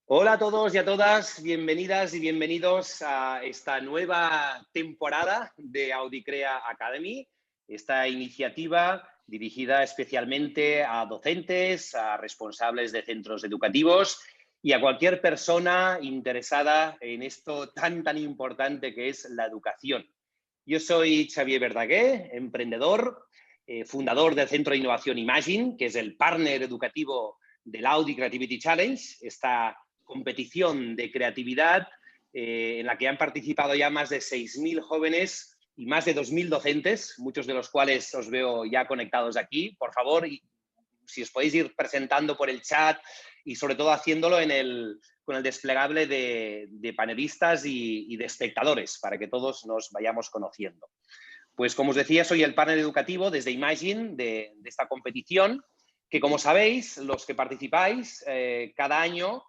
Hola a todos y a todas, bienvenidas y bienvenidos a esta nueva temporada de Audi Crea Academy, esta iniciativa dirigida especialmente a docentes, a responsables de centros educativos y a cualquier persona interesada en esto tan importante que es la educación. Yo soy Xavier Verdaguer, emprendedor, fundador del Centro de Innovación Imagine, que es el partner educativo del Audi Creativity Challenge, esta competición de creatividad en la que han participado ya más de 6.000 jóvenes y más de 2.000 docentes, muchos de los cuales os veo ya conectados aquí. Por favor, si os podéis ir presentando por el chat y sobre todo haciéndolo con el desplegable de panelistas y de espectadores para que todos nos vayamos conociendo. Pues como os decía, soy el partner educativo desde Imagine de esta competición que, como sabéis, los que participáis, cada año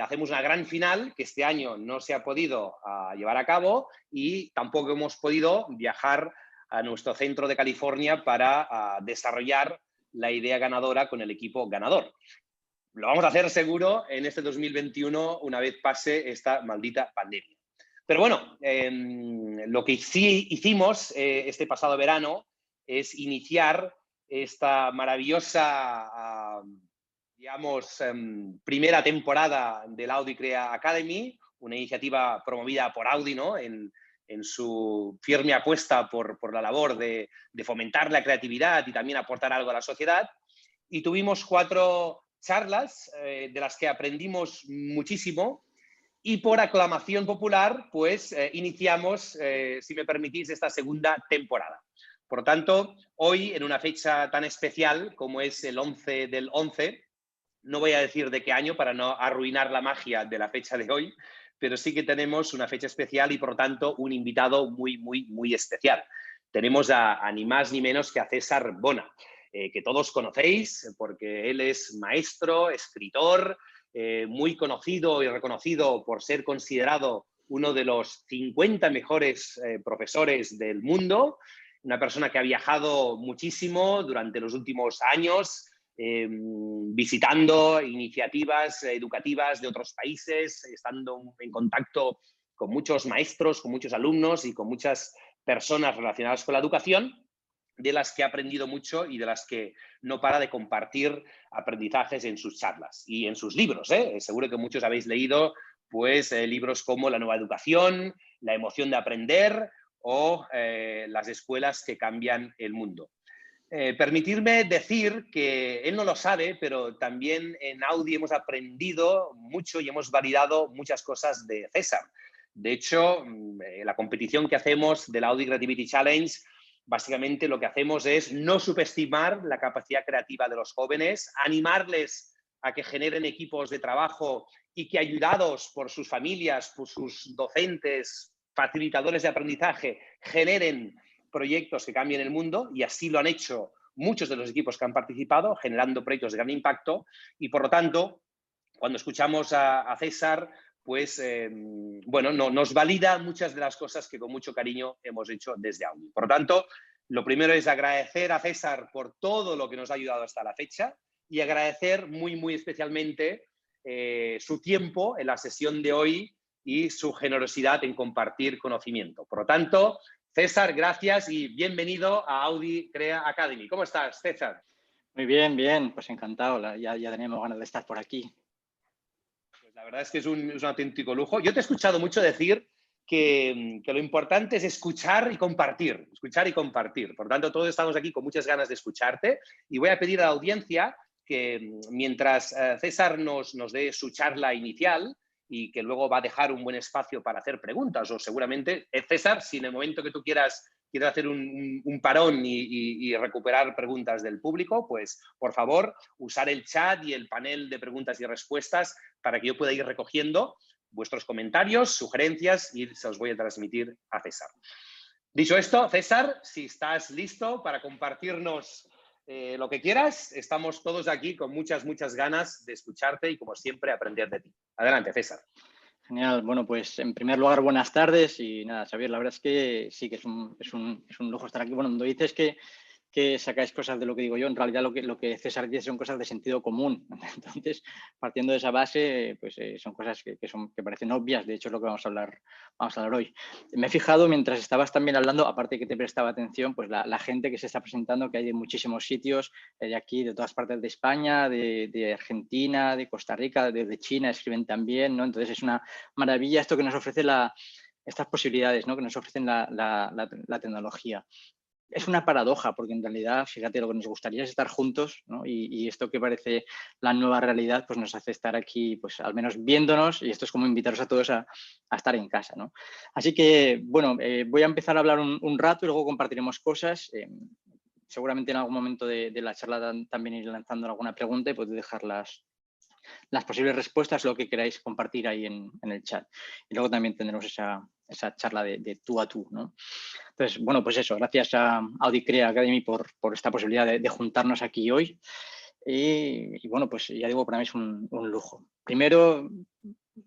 hacemos una gran final que este año no se ha podido llevar a cabo y tampoco hemos podido viajar a nuestro centro de California para desarrollar la idea ganadora con el equipo ganador. Lo vamos a hacer seguro en este 2021 una vez pase esta maldita pandemia. Pero bueno, lo que sí hicimos este pasado verano es iniciar esta maravillosa, digamos, primera temporada del Audi Crea Academy, una iniciativa promovida por Audi, ¿no? En su firme apuesta por la labor de fomentar la creatividad y también aportar algo a la sociedad. Y tuvimos 4 charlas de las que aprendimos muchísimo y por aclamación popular, pues iniciamos, si me permitís, esta segunda temporada. Por lo tanto, hoy, en una fecha tan especial como es el 11 del 11, no voy a decir de qué año para no arruinar la magia de la fecha de hoy, pero sí que tenemos una fecha especial y, por lo tanto, un invitado muy especial. Tenemos a ni más ni menos que a César Bona, que todos conocéis porque él es maestro, escritor, muy conocido y reconocido por ser considerado uno de los 50 mejores profesores del mundo, una persona que ha viajado muchísimo durante los últimos años, visitando iniciativas educativas de otros países, estando en contacto con muchos maestros, con muchos alumnos y con muchas personas relacionadas con la educación, de las que ha aprendido mucho y de las que no para de compartir aprendizajes en sus charlas y en sus libros. Seguro que muchos habéis leído pues, libros como La nueva educación, La emoción de aprender o Las escuelas que cambian el mundo. Permitirme decir que él no lo sabe, pero también en Audi hemos aprendido mucho y hemos validado muchas cosas de César. De hecho, la competición que hacemos del Audi Creativity Challenge, básicamente lo que hacemos es no subestimar la capacidad creativa de los jóvenes, animarles a que generen equipos de trabajo y que, ayudados por sus familias, por sus docentes, facilitadores de aprendizaje, generen proyectos que cambien el mundo, y así lo han hecho muchos de los equipos que han participado, generando proyectos de gran impacto. Y por lo tanto, cuando escuchamos a César, pues bueno, nos valida muchas de las cosas que con mucho cariño hemos hecho desde Audi. Por lo tanto, lo primero es agradecer a César por todo lo que nos ha ayudado hasta la fecha y agradecer muy especialmente su tiempo en la sesión de hoy y su generosidad en compartir conocimiento. Por lo tanto, César, gracias y bienvenido a Audi Crea Academy. ¿Cómo estás, César? Muy bien, pues encantado. Ya tenemos ganas de estar por aquí. Pues la verdad es que es un auténtico lujo. Yo te he escuchado mucho decir que lo importante es escuchar y compartir, escuchar y compartir. Por tanto, todos estamos aquí con muchas ganas de escucharte y voy a pedir a la audiencia que mientras César nos dé su charla inicial y que luego va a dejar un buen espacio para hacer preguntas, o seguramente, César, si en el momento que tú quieras hacer un parón y recuperar preguntas del público, pues por favor, usar el chat y el panel de preguntas y respuestas para que yo pueda ir recogiendo vuestros comentarios, sugerencias y se los voy a transmitir a César. Dicho esto, César, si estás listo para compartirnos lo que quieras, estamos todos aquí con muchas ganas de escucharte y, como siempre, aprender de ti. Adelante, César. Genial. Bueno, pues en primer lugar, buenas tardes y nada, Xavier, la verdad es que sí que es un lujo estar aquí. Bueno, cuando dices que que sacáis cosas de lo que digo yo. En realidad lo que César dice son cosas de sentido común. Entonces, partiendo de esa base, pues son cosas que parecen obvias. De hecho, es lo que vamos a hablar hoy. Me he fijado mientras estabas también hablando, aparte que te prestaba atención, pues la gente que se está presentando, que hay de muchísimos sitios, de aquí, de todas partes de España, de Argentina, de Costa Rica, de China, escriben también, ¿no? Entonces es una maravilla esto que nos ofrece estas posibilidades, ¿no? Que nos ofrecen la tecnología. Es una paradoja, porque en realidad, fíjate, lo que nos gustaría es estar juntos, ¿no? Y esto que parece la nueva realidad, pues nos hace estar aquí, pues al menos viéndonos, y esto es como invitaros a todos a estar en casa, ¿no? Así que, bueno, voy a empezar a hablar un rato y luego compartiremos cosas. Seguramente en algún momento de la charla también iré lanzando alguna pregunta y podéis dejar las posibles respuestas, lo que queráis compartir ahí en el chat. Y luego también tendremos esa charla de tú a tú, ¿no? Entonces, bueno, pues eso, gracias a AudiCrea Academy por esta posibilidad de juntarnos aquí hoy. Y bueno, pues ya digo, para mí es un lujo. Primero,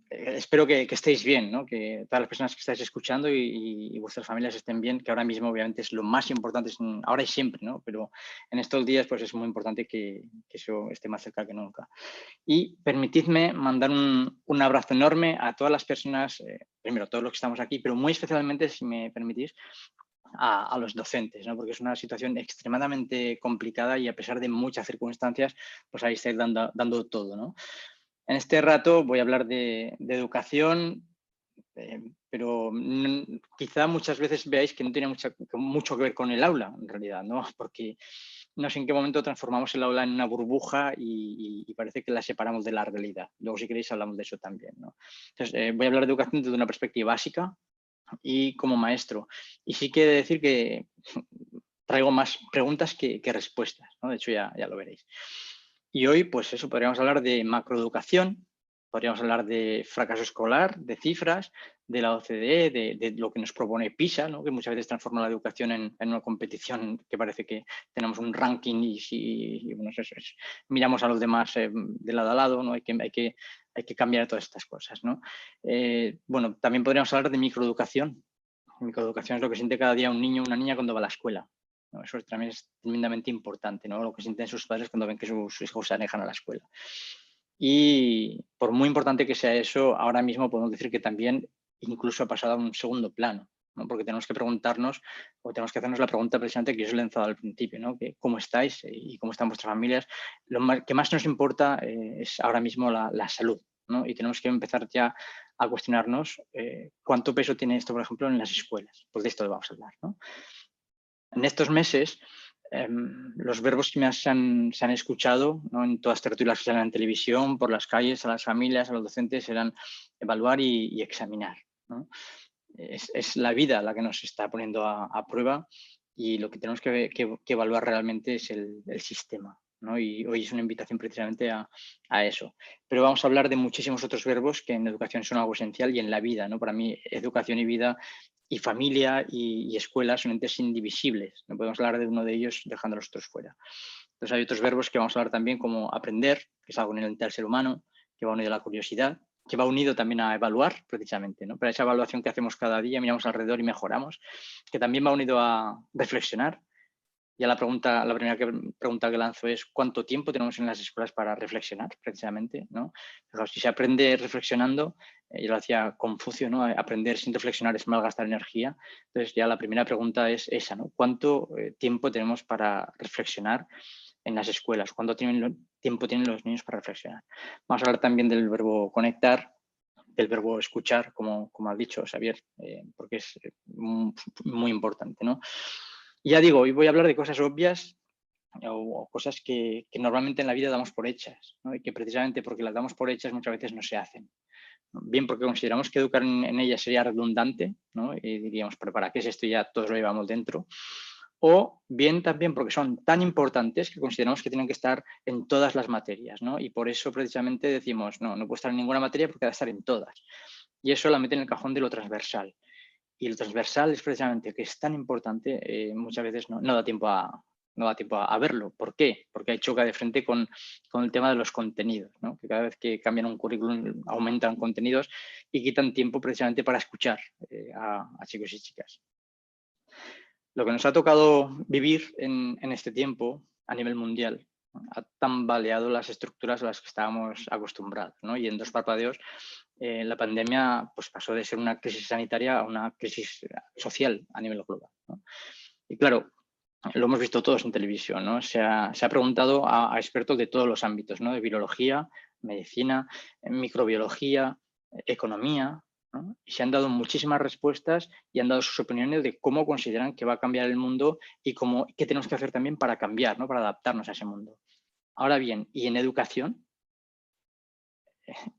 espero que estéis bien, ¿no? Que todas las personas que estáis escuchando y vuestras familias estén bien, que ahora mismo obviamente es lo más importante, ahora y siempre, ¿no? Pero en estos días pues es muy importante que eso esté más cerca que nunca. Y permitidme mandar un abrazo enorme a todas las personas, primero todos los que estamos aquí, pero muy especialmente, si me permitís, a los docentes, ¿no? Porque es una situación extremadamente complicada y a pesar de muchas circunstancias, pues ahí estáis dando todo, ¿no? En este rato voy a hablar de educación, pero quizá muchas veces veáis que no tiene mucho que ver con el aula, en realidad, ¿no? Porque no sé en qué momento transformamos el aula en una burbuja y parece que la separamos de la realidad. Luego, si queréis, hablamos de eso también, ¿no? Entonces, voy a hablar de educación desde una perspectiva básica y como maestro. Y sí que he de decir que traigo más preguntas que respuestas, ¿no? De hecho, ya lo veréis. Y hoy, pues eso, podríamos hablar de macroeducación, podríamos hablar de fracaso escolar, de cifras, de la OCDE, de lo que nos propone PISA, ¿no? Que muchas veces transforma la educación en una competición que parece que tenemos un ranking y si bueno, miramos a los demás de lado a lado, ¿no? Hay que cambiar todas estas cosas, ¿no? Bueno, también podríamos hablar de microeducación. Microeducación es lo que siente cada día un niño o una niña cuando va a la escuela, ¿no? Eso también es tremendamente importante, ¿no? Lo que sienten sus padres cuando ven que sus hijos se alejan a la escuela. Y por muy importante que sea eso, ahora mismo podemos decir que también incluso ha pasado a un segundo plano, ¿no? Porque tenemos que preguntarnos o tenemos que hacernos la pregunta precisamente que yo os he lanzado al principio, ¿no? Que ¿cómo estáis y cómo están vuestras familias? Lo que más nos importa es ahora mismo la salud, ¿no? Y tenemos que empezar ya a cuestionarnos cuánto peso tiene esto, por ejemplo, en las escuelas. Pues de esto vamos a hablar, ¿no? En estos meses, los verbos que se han escuchado, ¿no? En todas las tertulias que salen en televisión, por las calles, a las familias, a los docentes, eran evaluar y examinar, ¿no? Es la vida la que nos está poniendo a prueba y lo que tenemos que evaluar realmente es el sistema, ¿no? Y hoy es una invitación precisamente a eso. Pero vamos a hablar de muchísimos otros verbos que en educación son algo esencial y en la vida, ¿no? Para mí, educación y vida y familia y escuela son entes indivisibles. No podemos hablar de uno de ellos dejando a los otros fuera. Entonces hay otros verbos que vamos a hablar también como aprender, que es algo inherente al ser humano, que va unido a la curiosidad, que va unido también a evaluar, precisamente, ¿no? Para esa evaluación que hacemos cada día, miramos alrededor y mejoramos, que también va unido a reflexionar. Ya la primera pregunta que lanzo es ¿cuánto tiempo tenemos en las escuelas para reflexionar, precisamente, ¿no? Pero si se aprende reflexionando, yo lo hacía Confucio, ¿no? Aprender sin reflexionar es malgastar energía. Entonces ya la primera pregunta es esa, ¿no? ¿Cuánto tiempo tenemos para reflexionar en las escuelas? ¿Cuánto tiempo tienen los niños para reflexionar? Vamos a hablar también del verbo conectar, del verbo escuchar, como has dicho, Xavier, porque es muy importante, ¿no? Y ya digo, hoy voy a hablar de cosas obvias o cosas que normalmente en la vida damos por hechas, ¿no? Y que precisamente porque las damos por hechas muchas veces no se hacen. Bien porque consideramos que educar en ellas sería redundante, ¿no? Y diríamos, pero ¿para qué es esto? Ya todos lo llevamos dentro. O bien también porque son tan importantes que consideramos que tienen que estar en todas las materias, ¿no? Y por eso precisamente decimos, no puede estar en ninguna materia porque debe estar en todas. Y eso la mete en el cajón de lo transversal. Y lo transversal es precisamente que es tan importante, muchas veces no da tiempo a verlo. ¿Por qué? Porque hay choca de frente con el tema de los contenidos, ¿no? Que cada vez que cambian un currículum aumentan contenidos y quitan tiempo precisamente para escuchar a chicos y chicas. lo que nos ha tocado vivir en este tiempo a nivel mundial, ¿no? Ha tambaleado las estructuras a las que estábamos acostumbrados, ¿no? Y en 2 parpadeos la pandemia pues, pasó de ser una crisis sanitaria a una crisis social a nivel global, ¿no? Y claro, lo hemos visto todos en televisión, ¿no? Se ha preguntado a expertos de todos los ámbitos, ¿no? De biología, medicina, microbiología, economía, ¿no? Y se han dado muchísimas respuestas y han dado sus opiniones de cómo consideran que va a cambiar el mundo y qué tenemos que hacer también para cambiar, ¿no? Para adaptarnos a ese mundo. Ahora bien, ¿y en educación?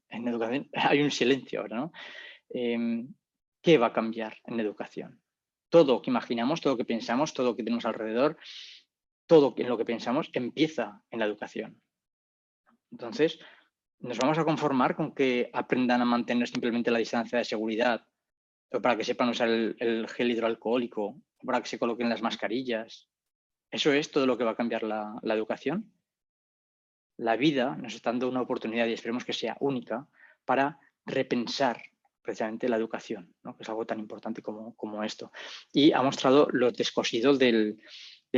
En educación hay un silencio ahora, ¿no? ¿Qué va a cambiar en educación? Todo lo que imaginamos, todo lo que pensamos, todo lo que tenemos alrededor, todo en lo que pensamos empieza en la educación. Entonces, ¿nos vamos a conformar con que aprendan a mantener simplemente la distancia de seguridad o para que sepan usar el gel hidroalcohólico o para que se coloquen las mascarillas? ¿Eso es todo lo que va a cambiar la educación? La vida nos está dando una oportunidad y esperemos que sea única para repensar precisamente la educación, ¿no? Que es algo tan importante como esto. Y ha mostrado los descosidos del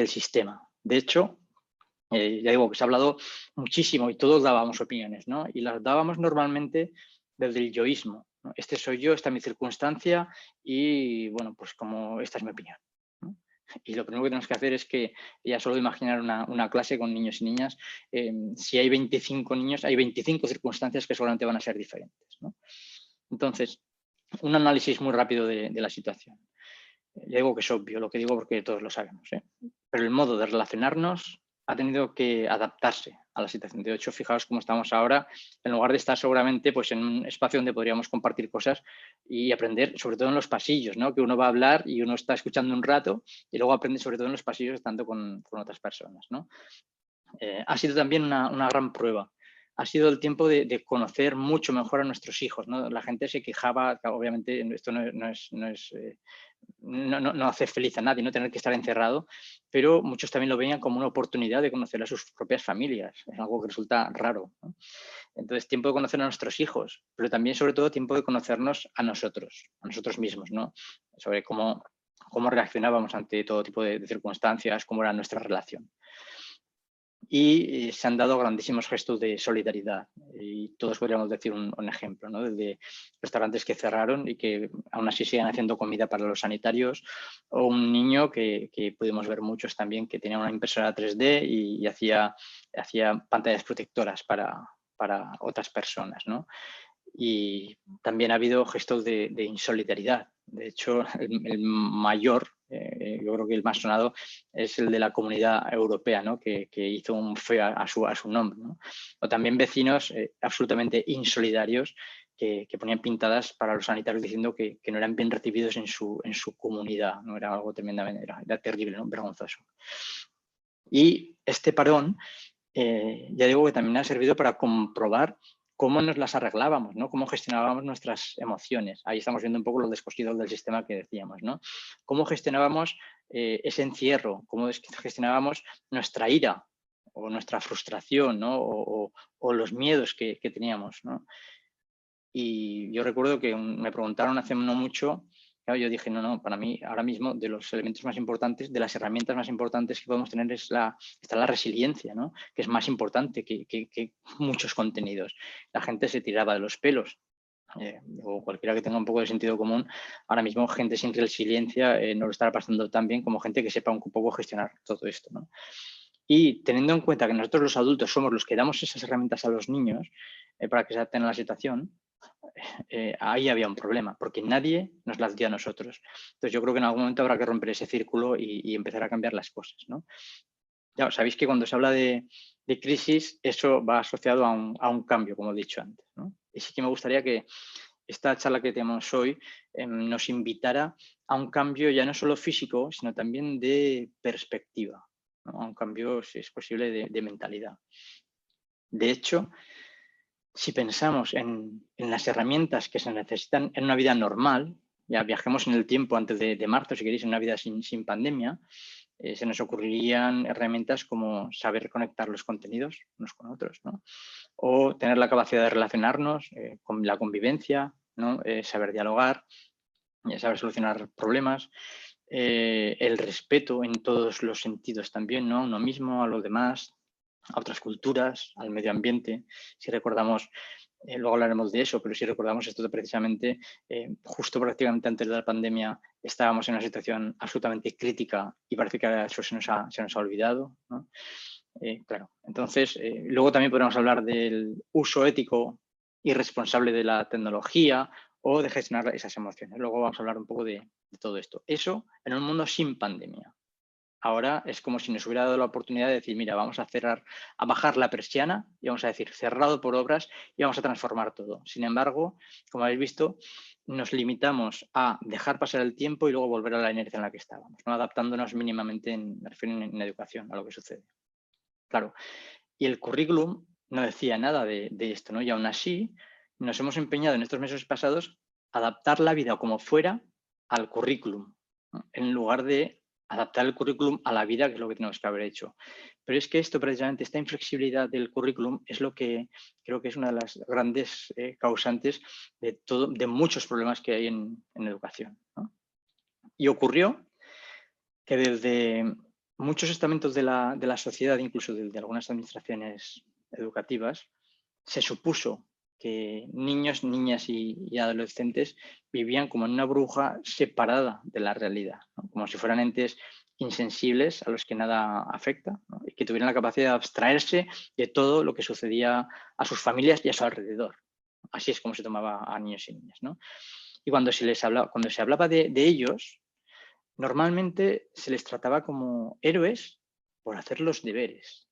sistema. De hecho, ya digo que se ha hablado muchísimo y todos dábamos opiniones, ¿no? Y las dábamos normalmente desde el yoísmo, ¿no? Este soy yo, esta es mi circunstancia y, bueno, pues como esta es mi opinión, ¿no? Y lo primero que tenemos que hacer es que ya solo imaginar una clase con niños y niñas, si hay 25 niños, hay 25 circunstancias que seguramente van a ser diferentes, ¿no? Entonces, un análisis muy rápido de la situación. Ya digo que es obvio lo que digo porque todos lo sabemos, ¿eh? Pero el modo de relacionarnos ha tenido que adaptarse a la situación. De hecho, fijaos cómo estamos ahora, en lugar de estar seguramente pues, en un espacio donde podríamos compartir cosas y aprender, sobre todo en los pasillos, ¿no? Que uno va a hablar y uno está escuchando un rato y luego aprende sobre todo en los pasillos estando con otras personas, ¿no? Ha sido también una gran prueba. Ha sido el tiempo de conocer mucho mejor a nuestros hijos, ¿no? La gente se quejaba, obviamente esto no hace feliz a nadie, no tener que estar encerrado, pero muchos también lo veían como una oportunidad de conocer a sus propias familias, es algo que resulta raro, ¿no? Entonces, tiempo de conocer a nuestros hijos, pero también, sobre todo, tiempo de conocernos a nosotros mismos, ¿no? Sobre cómo reaccionábamos ante todo tipo de circunstancias, cómo era nuestra relación. Y se han dado grandísimos gestos de solidaridad y todos podríamos decir un ejemplo, ¿no? Desde restaurantes que cerraron y que aún así siguen haciendo comida para los sanitarios, o un niño que pudimos ver muchos también que tenía una impresora 3D y hacía pantallas protectoras para otras personas, ¿no? Y también ha habido gestos de insolidaridad. De hecho, el mayor, yo creo que el más sonado, es el de la Comunidad Europea, ¿no? que hizo un feo a su nombre, ¿no? O también vecinos absolutamente insolidarios que ponían pintadas para los sanitarios diciendo que no eran bien recibidos en su comunidad, ¿no? Era algo tremendamente, era terrible, ¿no? Vergonzoso. Y este parón, ya digo que también ha servido para comprobar cómo nos las arreglábamos, ¿no? Cómo gestionábamos nuestras emociones. Ahí estamos viendo un poco los descosidos del sistema que decíamos, ¿no? Cómo gestionábamos ese encierro, cómo gestionábamos nuestra ira o nuestra frustración, ¿no? O los miedos que teníamos, ¿no? Y yo recuerdo que me preguntaron hace no mucho, claro, yo dije, no, para mí ahora mismo de los elementos más importantes, de las herramientas más importantes que podemos tener está la resiliencia, ¿no? Que es más importante que muchos contenidos. La gente se tiraba de los pelos. O cualquiera que tenga un poco de sentido común, ahora mismo gente sin resiliencia no lo estará pasando tan bien como gente que sepa un poco gestionar todo esto, ¿no? Y teniendo en cuenta que nosotros los adultos somos los que damos esas herramientas a los niños para que se adapten a la situación, ahí había un problema, porque nadie nos las dio a nosotros. Entonces yo creo que en algún momento habrá que romper ese círculo y empezar a cambiar las cosas, ¿no? Ya, sabéis que cuando se habla de crisis, eso va asociado a un cambio, como he dicho antes, ¿no? Y sí que me gustaría que esta charla que tenemos hoy nos invitara a un cambio ya no solo físico, sino también de perspectiva, ¿no? A un cambio, si es posible, de mentalidad. De hecho, si pensamos en las herramientas que se necesitan en una vida normal, ya viajemos en el tiempo antes de marzo, si queréis, en una vida sin pandemia, se nos ocurrirían herramientas como saber conectar los contenidos unos con otros, ¿no? O tener la capacidad de relacionarnos con la convivencia, ¿no? Saber dialogar, saber solucionar problemas, el respeto en todos los sentidos también, ¿no? A uno mismo, a los demás, a otras culturas, al medio ambiente. Si recordamos, luego hablaremos de eso, pero si recordamos esto precisamente, justo prácticamente antes de la pandemia estábamos en una situación absolutamente crítica y parece que eso se nos ha olvidado, ¿no? Claro, entonces, luego también podemos hablar del uso ético y responsable de la tecnología o de gestionar esas emociones. Luego vamos a hablar un poco de todo esto. Eso en un mundo sin pandemia. Ahora es como si nos hubiera dado la oportunidad de decir, mira, vamos a cerrar, a bajar la persiana y vamos a decir, cerrado por obras y vamos a transformar todo. Sin embargo, como habéis visto, nos limitamos a dejar pasar el tiempo y luego volver a la inercia en la que estábamos, ¿no? Adaptándonos mínimamente en educación a lo que sucede. Claro, y el currículum no decía nada de esto, ¿no? Y aún así nos hemos empeñado en estos meses pasados a adaptar la vida como fuera al currículum, ¿no? En lugar de adaptar el currículum a la vida, que es lo que tenemos que haber hecho. Pero es que esto, precisamente, esta inflexibilidad del currículum es lo que creo que es una de las grandes causantes de muchos problemas que hay en educación, ¿no? Y ocurrió que desde muchos estamentos de la sociedad, incluso de algunas administraciones educativas, se supuso que niños, niñas y adolescentes vivían como en una burbuja separada de la realidad, ¿no? Como si fueran entes insensibles a los que nada afecta, ¿no? Y que tuvieran la capacidad de abstraerse de todo lo que sucedía a sus familias y a su alrededor. Así es como se tomaba a niños y niñas, ¿no? Y cuando se hablaba de ellos, normalmente se les trataba como héroes por hacer los deberes.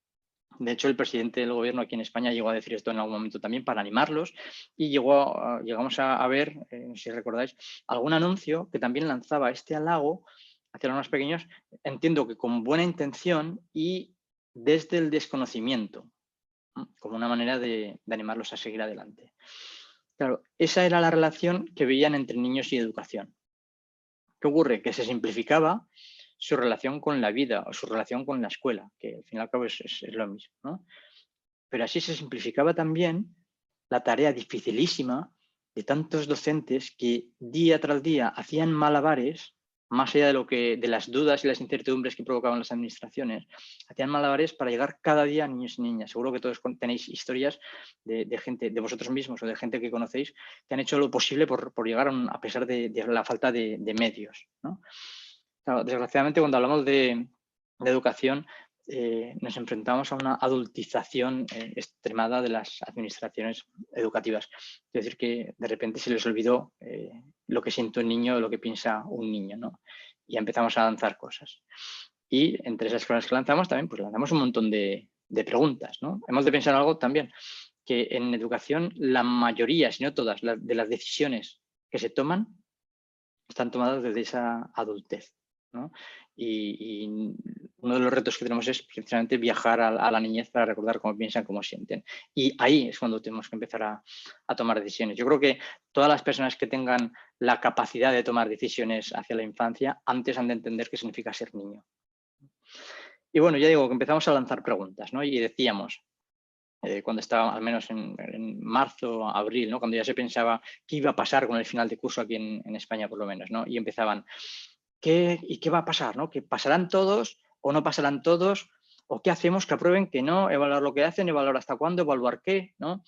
De hecho, el presidente del gobierno aquí en España llegó a decir esto en algún momento también para animarlos y llegamos a ver, si recordáis, algún anuncio que también lanzaba este halago hacia los más pequeños, entiendo que con buena intención y desde el desconocimiento, ¿no? Como una manera de animarlos a seguir adelante. Claro, esa era la relación que veían entre niños y educación. ¿Qué ocurre? Que se simplificaba su relación con la vida o su relación con la escuela, que al fin y al cabo es lo mismo, ¿no? Pero así se simplificaba también la tarea dificilísima de tantos docentes que día tras día hacían malabares, más allá de las dudas y las incertidumbres que provocaban las administraciones, hacían malabares para llegar cada día a niños y niñas. Seguro que todos tenéis historias de gente, de vosotros mismos o de gente que conocéis, que han hecho lo posible por llegar a pesar de la falta de medios, ¿no? Claro, desgraciadamente, cuando hablamos de educación, nos enfrentamos a una adultización extremada de las administraciones educativas. Es decir, que de repente se les olvidó lo que siente un niño o lo que piensa un niño, ¿no? Y empezamos a lanzar cosas. Y entre esas cosas que lanzamos también, pues lanzamos un montón de preguntas, ¿no? Hemos de pensar algo también, que en educación la mayoría, si no todas, de las decisiones que se toman están tomadas desde esa adultez, ¿no? Y uno de los retos que tenemos es precisamente viajar a la niñez para recordar cómo piensan, cómo sienten. Y ahí es cuando tenemos que empezar a tomar decisiones. Yo creo que todas las personas que tengan la capacidad de tomar decisiones hacia la infancia, antes han de entender qué significa ser niño. Y bueno, ya digo que empezamos a lanzar preguntas, ¿no? Y decíamos, cuando estaba al menos en marzo, abril, ¿no? Cuando ya se pensaba qué iba a pasar con el final de curso aquí en España, por lo menos, ¿no? Y empezaban, ¿qué va a pasar? ¿No? ¿Que pasarán todos o no pasarán todos? ¿O qué hacemos? ¿Que aprueben? ¿Que no? ¿Evaluar lo que hacen? ¿Evaluar hasta cuándo? ¿Evaluar qué? ¿No?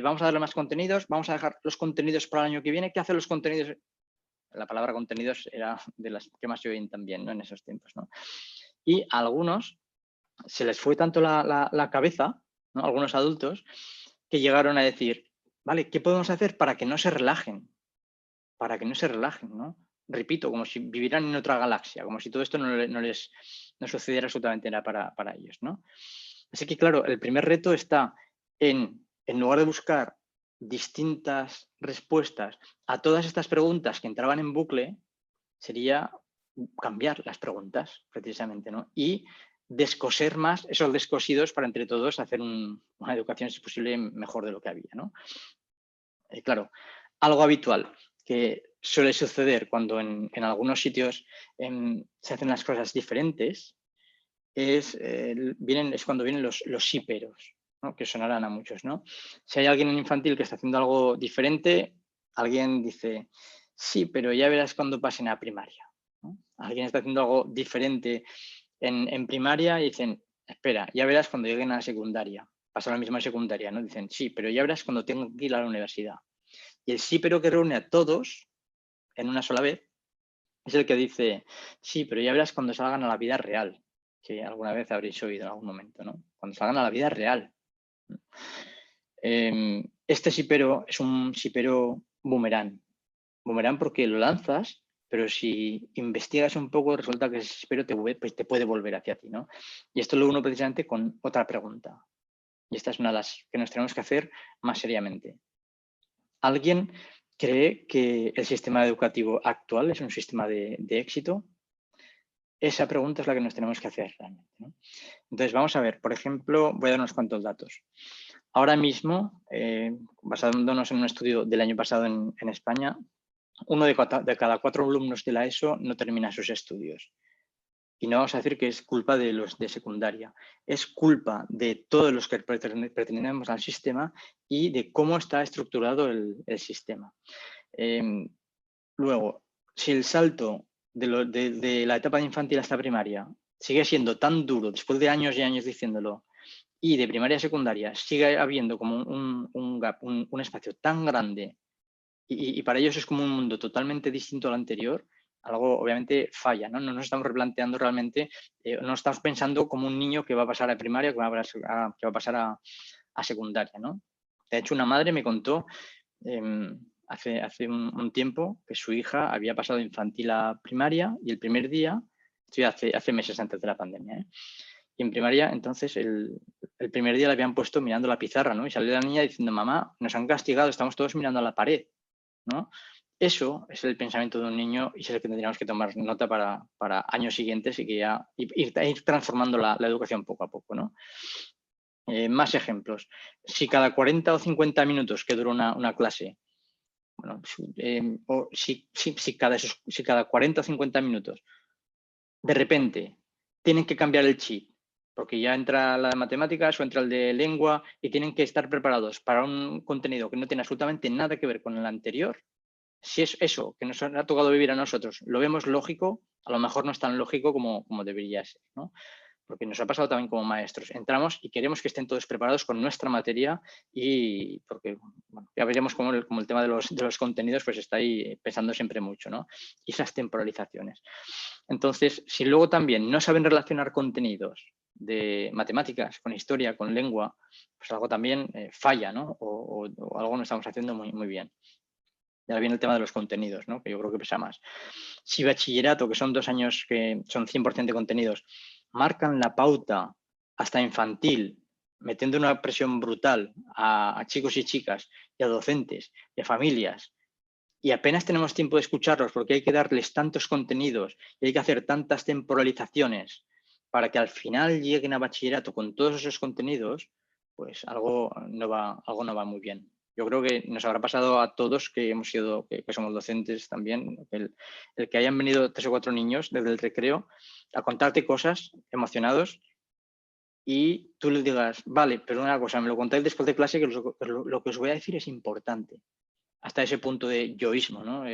¿Vamos a darle más contenidos? ¿Vamos a dejar los contenidos para el año que viene? ¿Qué hacen los contenidos? La palabra contenidos era de las que más se oyen también, ¿no? En esos tiempos, ¿no? Y a algunos se les fue tanto la cabeza, ¿no? Algunos adultos, que llegaron a decir, vale, ¿qué podemos hacer para que no se relajen? Para que no se relajen, ¿no? Repito, como si vivieran en otra galaxia, como si todo esto no sucediera absolutamente nada para ellos, ¿no? Así que, claro, el primer reto está en lugar de buscar distintas respuestas a todas estas preguntas que entraban en bucle, sería cambiar las preguntas, precisamente, ¿no? Y descoser más esos descosidos para entre todos hacer una educación, si es posible, mejor de lo que había, ¿no? Claro, algo habitual que suele suceder cuando en algunos sitios se hacen las cosas diferentes es cuando vienen los síperos, ¿no? Que sonarán a muchos, ¿no? Si hay alguien en infantil que está haciendo algo diferente, alguien dice, sí, pero ya verás cuando pasen a primaria. ¿no? Alguien está haciendo algo diferente en primaria y dicen, espera, ya verás cuando lleguen a la secundaria. Pasa lo mismo en secundaria, ¿no? Dicen, sí, pero ya verás cuando tengo que ir a la universidad. Y el sí, pero que reúne a todos en una sola vez es el que dice, sí, pero ya verás cuando salgan a la vida real, que alguna vez habréis oído en algún momento, ¿no? Cuando salgan a la vida real. Este sípero es un sípero boomerang. Boomerang porque lo lanzas, pero si investigas un poco, resulta que ese sípero te puede volver hacia ti, ¿no? Y esto lo uno precisamente con otra pregunta. Y esta es una de las que nos tenemos que hacer más seriamente. ¿Alguien cree que el sistema educativo actual es un sistema de éxito? Esa pregunta es la que nos tenemos que hacer realmente, ¿no? Entonces, vamos a ver, por ejemplo, voy a dar unos cuantos datos. Ahora mismo, basándonos en un estudio del año pasado en España, uno de cada 4 alumnos de la ESO no termina sus estudios. Y no vamos a decir que es culpa de los de secundaria, es culpa de todos los que pertenecemos al sistema y de cómo está estructurado el sistema. Luego, si el salto de la etapa de infantil hasta primaria sigue siendo tan duro, después de años y años diciéndolo, y de primaria a secundaria sigue habiendo como un gap, un espacio tan grande, y para ellos es como un mundo totalmente distinto al anterior, algo obviamente falla, ¿no? No nos estamos replanteando realmente, no estamos pensando como un niño que va a pasar a primaria, que va a pasar a secundaria, ¿no? De hecho, una madre me contó hace un tiempo que su hija había pasado de infantil a primaria y el primer día, hace meses antes de la pandemia, ¿eh? Y en primaria, entonces, el primer día le habían puesto mirando la pizarra, ¿no? Y salió la niña diciendo, mamá, nos han castigado, estamos todos mirando a la pared, ¿no? Eso es el pensamiento de un niño y es el que tendríamos que tomar nota para años siguientes y que ya ir transformando la educación poco a poco, ¿no? Más ejemplos. Si cada 40 o 50 minutos que dura una clase, bueno, o si cada 40 o 50 minutos de repente tienen que cambiar el chip, porque ya entra la de matemáticas o entra el de lengua y tienen que estar preparados para un contenido que no tiene absolutamente nada que ver con el anterior, si es eso que nos ha tocado vivir a nosotros, lo vemos lógico, a lo mejor no es tan lógico como debería ser, ¿no? Porque nos ha pasado también como maestros. Entramos y queremos que estén todos preparados con nuestra materia y porque bueno, ya veremos cómo el tema de los contenidos pues está ahí pensando siempre mucho, ¿no? Y esas temporalizaciones. Entonces, si luego también no saben relacionar contenidos de matemáticas con historia, con lengua, pues algo también falla, ¿no? O algo no estamos haciendo muy, muy bien. Y ahora viene el tema de los contenidos, ¿no? Que yo creo que pesa más. Si bachillerato, que son 2 años que son 100% de contenidos, marcan la pauta hasta infantil, metiendo una presión brutal a chicos y chicas, y a docentes, y a familias, y apenas tenemos tiempo de escucharlos porque hay que darles tantos contenidos y hay que hacer tantas temporalizaciones para que al final lleguen a bachillerato con todos esos contenidos, pues algo no va muy bien. Yo creo que nos habrá pasado a todos que hemos sido, que somos docentes también, el que hayan venido 3 o 4 niños desde el recreo a contarte cosas emocionados y tú les digas, vale, pero una cosa, me lo contáis después de clase que lo que os voy a decir es importante. Hasta ese punto de yoísmo, ¿no?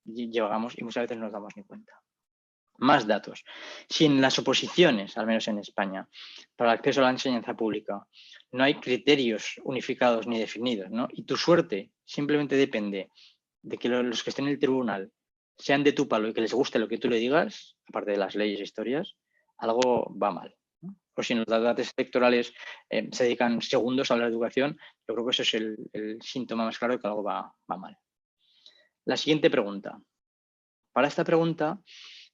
Llegamos y muchas veces no nos damos ni cuenta. Más datos. Si en las oposiciones, al menos en España, para el acceso a la enseñanza pública, no hay criterios unificados ni definidos, ¿no? Y tu suerte simplemente depende de que los que estén en el tribunal sean de tu palo y que les guste lo que tú le digas, aparte de las leyes e historias, algo va mal. O si en los debates electorales se dedican segundos a hablar de educación, yo creo que eso es el síntoma más claro de que algo va mal. La siguiente pregunta. Para esta pregunta,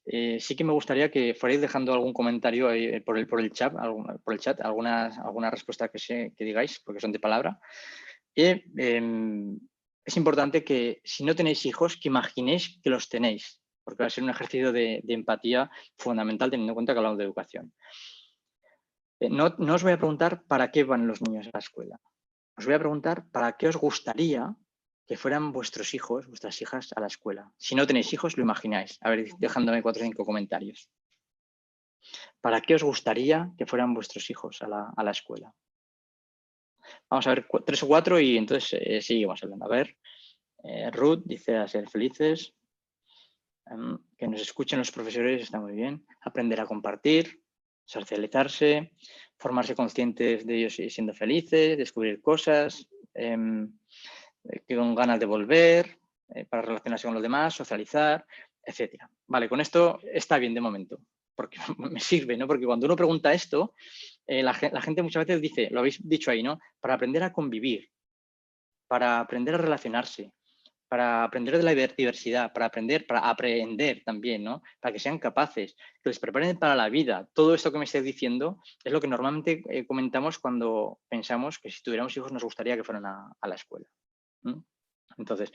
sí que me gustaría que fuerais dejando algún comentario ahí, por el chat, alguna respuesta que digáis, porque son de palabra. Es importante que si no tenéis hijos, que imaginéis que los tenéis, porque va a ser un ejercicio de empatía fundamental teniendo en cuenta que hablamos de educación. No os voy a preguntar para qué van los niños a la escuela. Os voy a preguntar para qué os gustaría que fueran vuestros hijos, vuestras hijas a la escuela. Si no tenéis hijos, lo imagináis. A ver, dejándome 4 o 5 comentarios. ¿Para qué os gustaría que fueran vuestros hijos a la escuela? Vamos a ver 3 o 4 y entonces seguimos hablando. A ver, Ruth dice a ser felices. Que nos escuchen los profesores está muy bien. Aprender a compartir, socializarse, formarse conscientes de ellos y siendo felices, descubrir cosas, que con ganas de volver, para relacionarse con los demás, socializar, etcétera. Vale, con esto está bien de momento, porque me sirve, ¿no? Porque cuando uno pregunta esto, la gente muchas veces dice, lo habéis dicho ahí, ¿no? Para aprender a convivir, para aprender a relacionarse, para aprender de la diversidad, para aprender también, ¿no? Para que sean capaces, que les preparen para la vida. Todo esto que me estáis diciendo es lo que normalmente comentamos cuando pensamos que si tuviéramos hijos nos gustaría que fueran a la escuela. Entonces,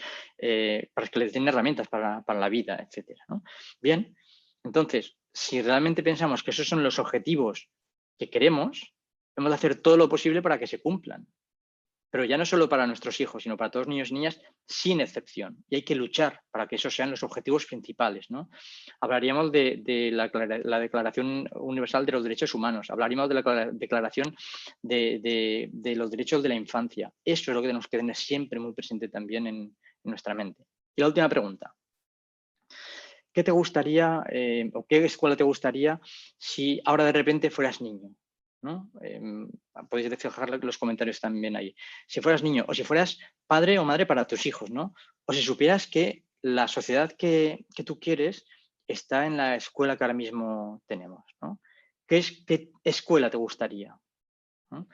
para que les den herramientas para la vida, etcétera, ¿no? Bien, entonces, si realmente pensamos que esos son los objetivos que queremos, hemos de hacer todo lo posible para que se cumplan. Pero ya no solo para nuestros hijos, sino para todos niños y niñas, sin excepción. Y hay que luchar para que esos sean los objetivos principales, ¿no? Hablaríamos de la Declaración Universal de los Derechos Humanos, hablaríamos de la Declaración de los Derechos de la Infancia. Eso es lo que tenemos que tener siempre muy presente también en nuestra mente. Y la última pregunta. ¿Qué te gustaría o qué escuela te gustaría si ahora de repente fueras niño? ¿No? Podéis dejar los comentarios también ahí. Si fueras niño o si fueras padre o madre para tus hijos, ¿no? O si supieras que la sociedad que tú quieres está en la escuela que ahora mismo tenemos, ¿no? ¿Qué escuela te gustaría? ¿No?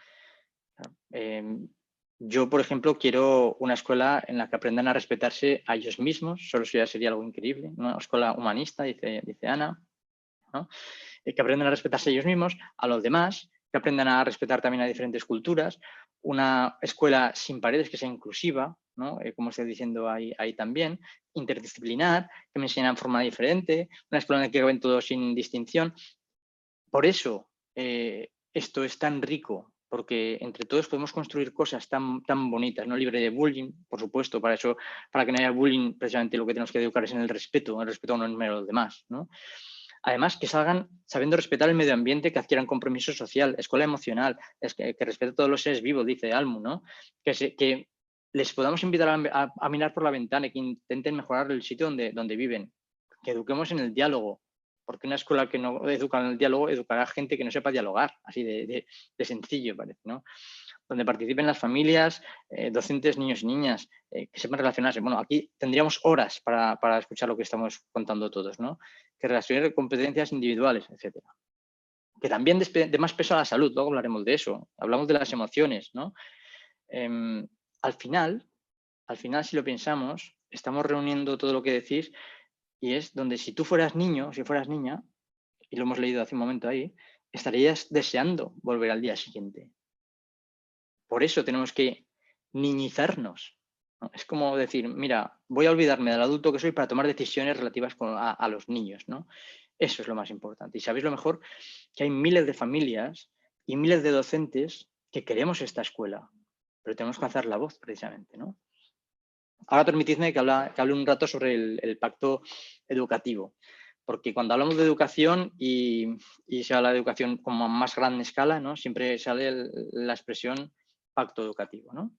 Yo, por ejemplo, quiero una escuela en la que aprendan a respetarse a ellos mismos, solo eso ya sería algo increíble, una escuela humanista, dice Ana, ¿no? Que aprendan a respetarse a ellos mismos, a los demás, que aprendan a respetar también a diferentes culturas, una escuela sin paredes que sea inclusiva, ¿no? Como estoy diciendo ahí también, interdisciplinar, que me enseñen de forma diferente, una escuela en la que ven todos sin distinción. Por eso esto es tan rico, porque entre todos podemos construir cosas tan bonitas, no libre de bullying, por supuesto, para eso, para que no haya bullying, precisamente lo que tenemos que educar es en el respeto a uno en medio de los demás, ¿no? Además, que salgan sabiendo respetar el medio ambiente, que adquieran compromiso social, escuela emocional, que respete a todos los seres vivos, dice Almu, ¿no? Que les podamos invitar a mirar por la ventana y que intenten mejorar el sitio donde viven, que eduquemos en el diálogo, porque una escuela que no educa en el diálogo educará a gente que no sepa dialogar, así de sencillo parece, ¿no? Donde participen las familias, docentes, niños y niñas, que sepan relacionarse. Bueno, aquí tendríamos horas para escuchar lo que estamos contando todos, ¿no? Que relacionen competencias individuales, etcétera. Que también de más peso a la salud, luego hablaremos de eso. Hablamos de las emociones, ¿no? Al final, si lo pensamos, estamos reuniendo todo lo que decís y es donde si tú fueras niño, si fueras niña, y lo hemos leído hace un momento ahí, estarías deseando volver al día siguiente. Por eso tenemos que niñizarnos, ¿no? Es como decir, mira, voy a olvidarme del adulto que soy para tomar decisiones relativas a los niños, ¿no? Eso es lo más importante. Y sabéis lo mejor, que hay miles de familias y miles de docentes que queremos esta escuela, pero tenemos que alzar la voz precisamente, ¿no? Ahora permitidme que hable un rato sobre el pacto educativo, porque cuando hablamos de educación y se habla de educación como a más gran escala, ¿no? Siempre sale la expresión pacto educativo, ¿no?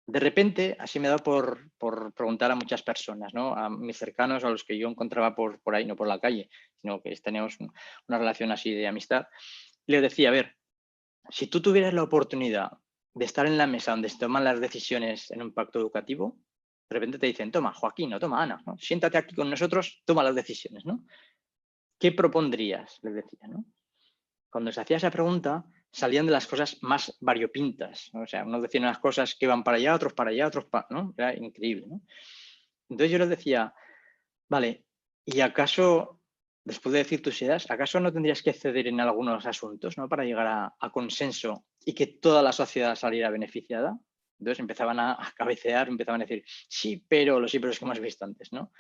De repente, así me da por preguntar a muchas personas, ¿no? A mis cercanos, a los que yo encontraba por ahí, no por la calle, sino que teníamos una relación así de amistad, y les decía, a ver, si tú tuvieras la oportunidad de estar en la mesa donde se toman las decisiones en un pacto educativo, de repente te dicen, toma, Joaquín, o toma, Ana, ¿no? Siéntate aquí con nosotros, toma las decisiones, ¿no? ¿Qué propondrías? Les decía, ¿no? Cuando se hacía esa pregunta, salían de las cosas más variopintas, ¿no? O sea, unos decían unas cosas que iban para allá, otros para allá, otros para, ¿no? Era increíble, ¿no? Entonces yo les decía, vale, ¿y acaso, después de decir tus ideas, acaso no tendrías que ceder en algunos asuntos, ¿no? Para llegar a consenso y que toda la sociedad saliera beneficiada? Entonces empezaban a cabecear, empezaban a decir, sí, pero los sí, pero es que hemos visto antes, ¿no?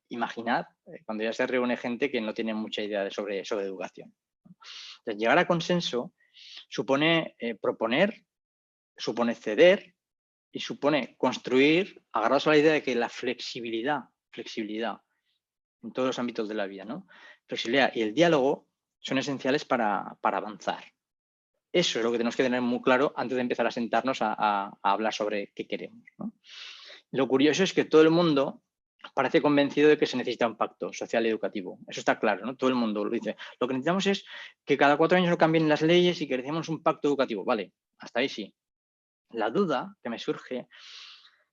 Imaginad cuando ya se reúne gente que no tiene mucha idea sobre educación. Entonces, llegar a consenso supone proponer, supone ceder y supone construir, agarrados a la idea de que la flexibilidad en todos los ámbitos de la vida, ¿no? Flexibilidad y el diálogo son esenciales para avanzar. Eso es lo que tenemos que tener muy claro antes de empezar a sentarnos a hablar sobre qué queremos, ¿no? Lo curioso es que todo el mundo parece convencido de que se necesita un pacto social y educativo. Eso está claro, ¿no? Todo el mundo lo dice. Lo que necesitamos es que cada 4 años no cambien las leyes y que necesitamos un pacto educativo. Vale, hasta ahí sí. La duda que me surge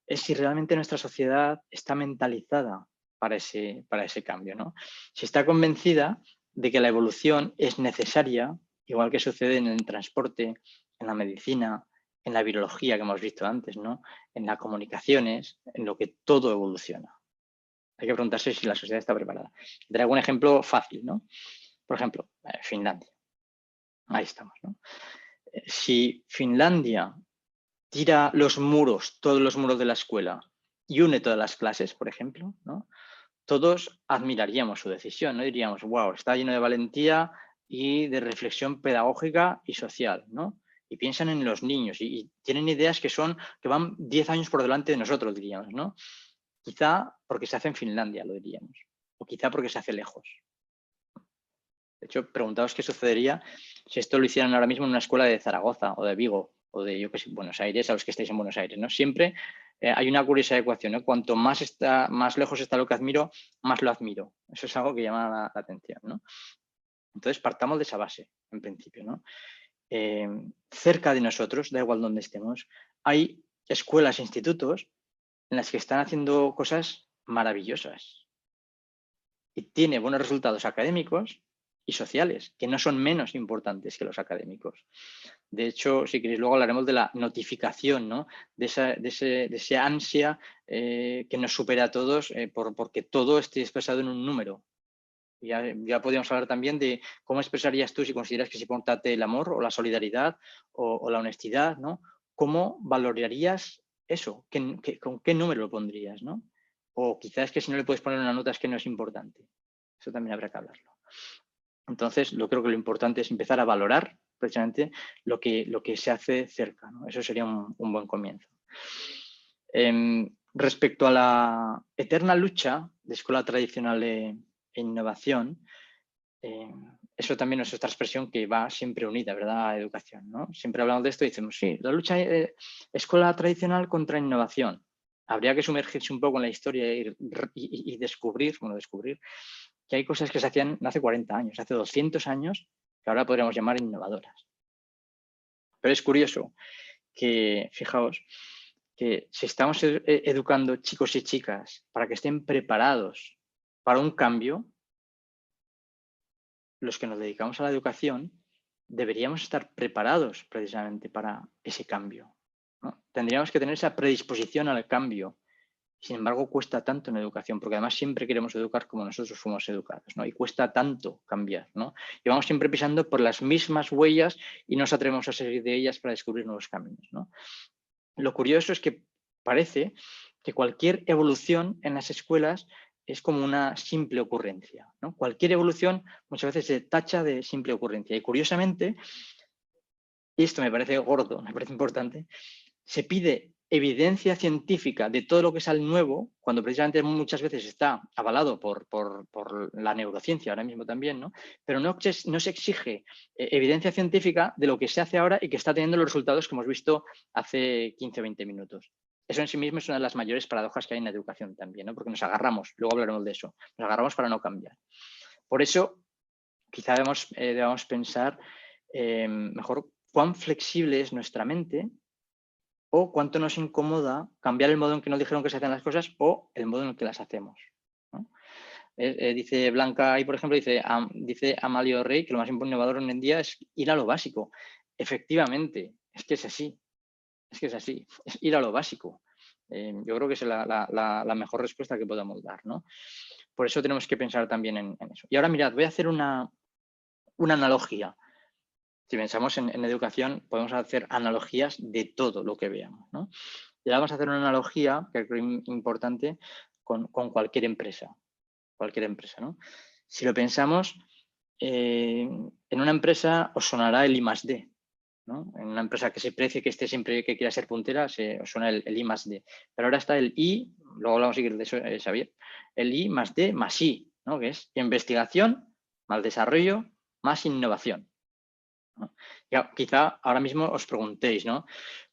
es si realmente nuestra sociedad está mentalizada para ese cambio, ¿no? Si está convencida de que la evolución es necesaria, igual que sucede en el transporte, en la medicina, en la biología que hemos visto antes, ¿no? En las comunicaciones, en lo que todo evoluciona. Hay que preguntarse si la sociedad está preparada. Daré algún ejemplo fácil, ¿no? Por ejemplo, Finlandia. Ahí estamos, ¿no? Si Finlandia tira los muros, todos los muros de la escuela y une todas las clases, por ejemplo, ¿no? Todos admiraríamos su decisión, ¿no? Diríamos, wow, está lleno de valentía y de reflexión pedagógica y social, ¿no? Y piensan en los niños y tienen ideas que van 10 años por delante de nosotros, diríamos, ¿no? Quizá porque se hace en Finlandia, lo diríamos, o quizá porque se hace lejos. De hecho, preguntaos qué sucedería si esto lo hicieran ahora mismo en una escuela de Zaragoza o de Vigo o de, yo qué sé, Buenos Aires, a los que estáis en Buenos Aires, ¿no? Siempre hay una curiosa ecuación, ¿no? Cuanto más lejos está lo que admiro, más lo admiro. Eso es algo que llama la atención, ¿no? Entonces, partamos de esa base, en principio, ¿no? Cerca de nosotros, da igual donde estemos, hay escuelas e institutos en las que están haciendo cosas maravillosas y tiene buenos resultados académicos y sociales, que no son menos importantes que los académicos. De hecho, si queréis, luego hablaremos de la notificación, ¿no? de ese ansia que nos supera a todos porque todo esté expresado en un número. Ya podríamos hablar también de cómo expresarías tú si consideras que es importante el amor o la solidaridad o la honestidad, ¿no? ¿Cómo valorarías eso? ¿Con qué número lo pondrías, ¿no? O quizás que si no le puedes poner una nota es que no es importante. Eso también habrá que hablarlo. Entonces, yo creo que lo importante es empezar a valorar precisamente lo que se hace cerca, ¿no? Eso sería un buen comienzo. Respecto a la eterna lucha de escuela tradicional e innovación, eso también es otra expresión que va siempre unida, ¿verdad?, a educación, ¿no? Siempre hablamos de esto y decimos, sí, la lucha escuela tradicional contra innovación. Habría que sumergirse un poco en la historia y descubrir que hay cosas que se hacían hace 40 años, hace 200 años, que ahora podríamos llamar innovadoras. Pero es curioso que, fijaos, que si estamos educando chicos y chicas para que estén preparados para un cambio, los que nos dedicamos a la educación deberíamos estar preparados precisamente para ese cambio, ¿no? Tendríamos que tener esa predisposición al cambio. Sin embargo, cuesta tanto en educación, porque además siempre queremos educar como nosotros fuimos educados, ¿no? Y cuesta tanto cambiar, ¿no? Y vamos siempre pisando por las mismas huellas y no nos atrevemos a seguir de ellas para descubrir nuevos caminos, ¿no? Lo curioso es que parece que cualquier evolución en las escuelas es como una simple ocurrencia, ¿no? Cualquier evolución muchas veces se tacha de simple ocurrencia. Y curiosamente, y esto me parece gordo, me parece importante, se pide evidencia científica de todo lo que es al nuevo, cuando precisamente muchas veces está avalado por la neurociencia ahora mismo también, ¿no? Pero no se exige evidencia científica de lo que se hace ahora y que está teniendo los resultados que hemos visto hace 15 o 20 minutos. Eso en sí mismo es una de las mayores paradojas que hay en la educación también, ¿no? Porque nos agarramos, luego hablaremos de eso, nos agarramos para no cambiar. Por eso, quizá debamos pensar mejor cuán flexible es nuestra mente o cuánto nos incomoda cambiar el modo en que nos dijeron que se hacen las cosas o el modo en el que las hacemos, ¿no? Dice Blanca ahí, por ejemplo, dice Amalio Rey que lo más innovador hoy en día es ir a lo básico. Efectivamente, es que es así, es ir a lo básico. Yo creo que es la mejor respuesta que podemos dar, ¿no? Por eso tenemos que pensar también en eso. Y ahora mirad, voy a hacer una analogía. Si pensamos en educación, podemos hacer analogías de todo lo que veamos, ¿no? Y ahora vamos a hacer una analogía que creo importante con cualquier empresa. ¿No? Si lo pensamos, en una empresa os sonará el I+D, ¿no? En una empresa que se precie, que esté siempre, que quiera ser puntera, os suena el I+D. Pero ahora está el I, luego hablamos de eso, Xavier, el I+D más I, ¿no? Que es investigación más desarrollo más innovación, ¿no? Ya, quizá ahora mismo os preguntéis, ¿no?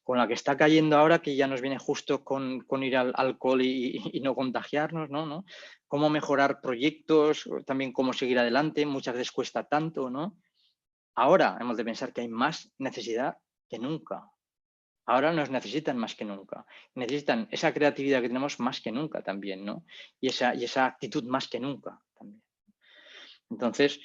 con la que está cayendo ahora, que ya nos viene justo con ir al alcohol y no contagiarnos, ¿no? Cómo mejorar proyectos, también cómo seguir adelante, muchas veces cuesta tanto, ¿no? Ahora hemos de pensar que hay más necesidad que nunca. Ahora nos necesitan más que nunca. Necesitan esa creatividad que tenemos más que nunca también, ¿no? Y esa actitud más que nunca también. Entonces,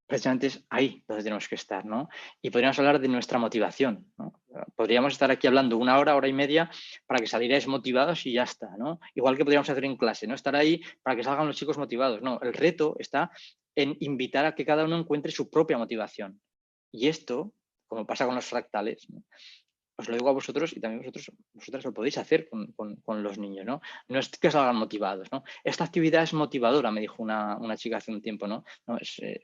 precisamente es ahí donde tenemos que estar, ¿no? Y podríamos hablar de nuestra motivación, ¿no? Podríamos estar aquí hablando una hora y media para que salierais motivados y ya está, ¿no? Igual que podríamos hacer en clase, ¿no? Estar ahí para que salgan los chicos motivados. No, el reto está en invitar a que cada uno encuentre su propia motivación. Y esto, como pasa con los fractales, ¿no? Os lo digo a vosotros y también vosotras lo podéis hacer con los niños, ¿no? No es que salgan motivados, ¿no? Esta actividad es motivadora, me dijo una chica hace un tiempo, ¿no?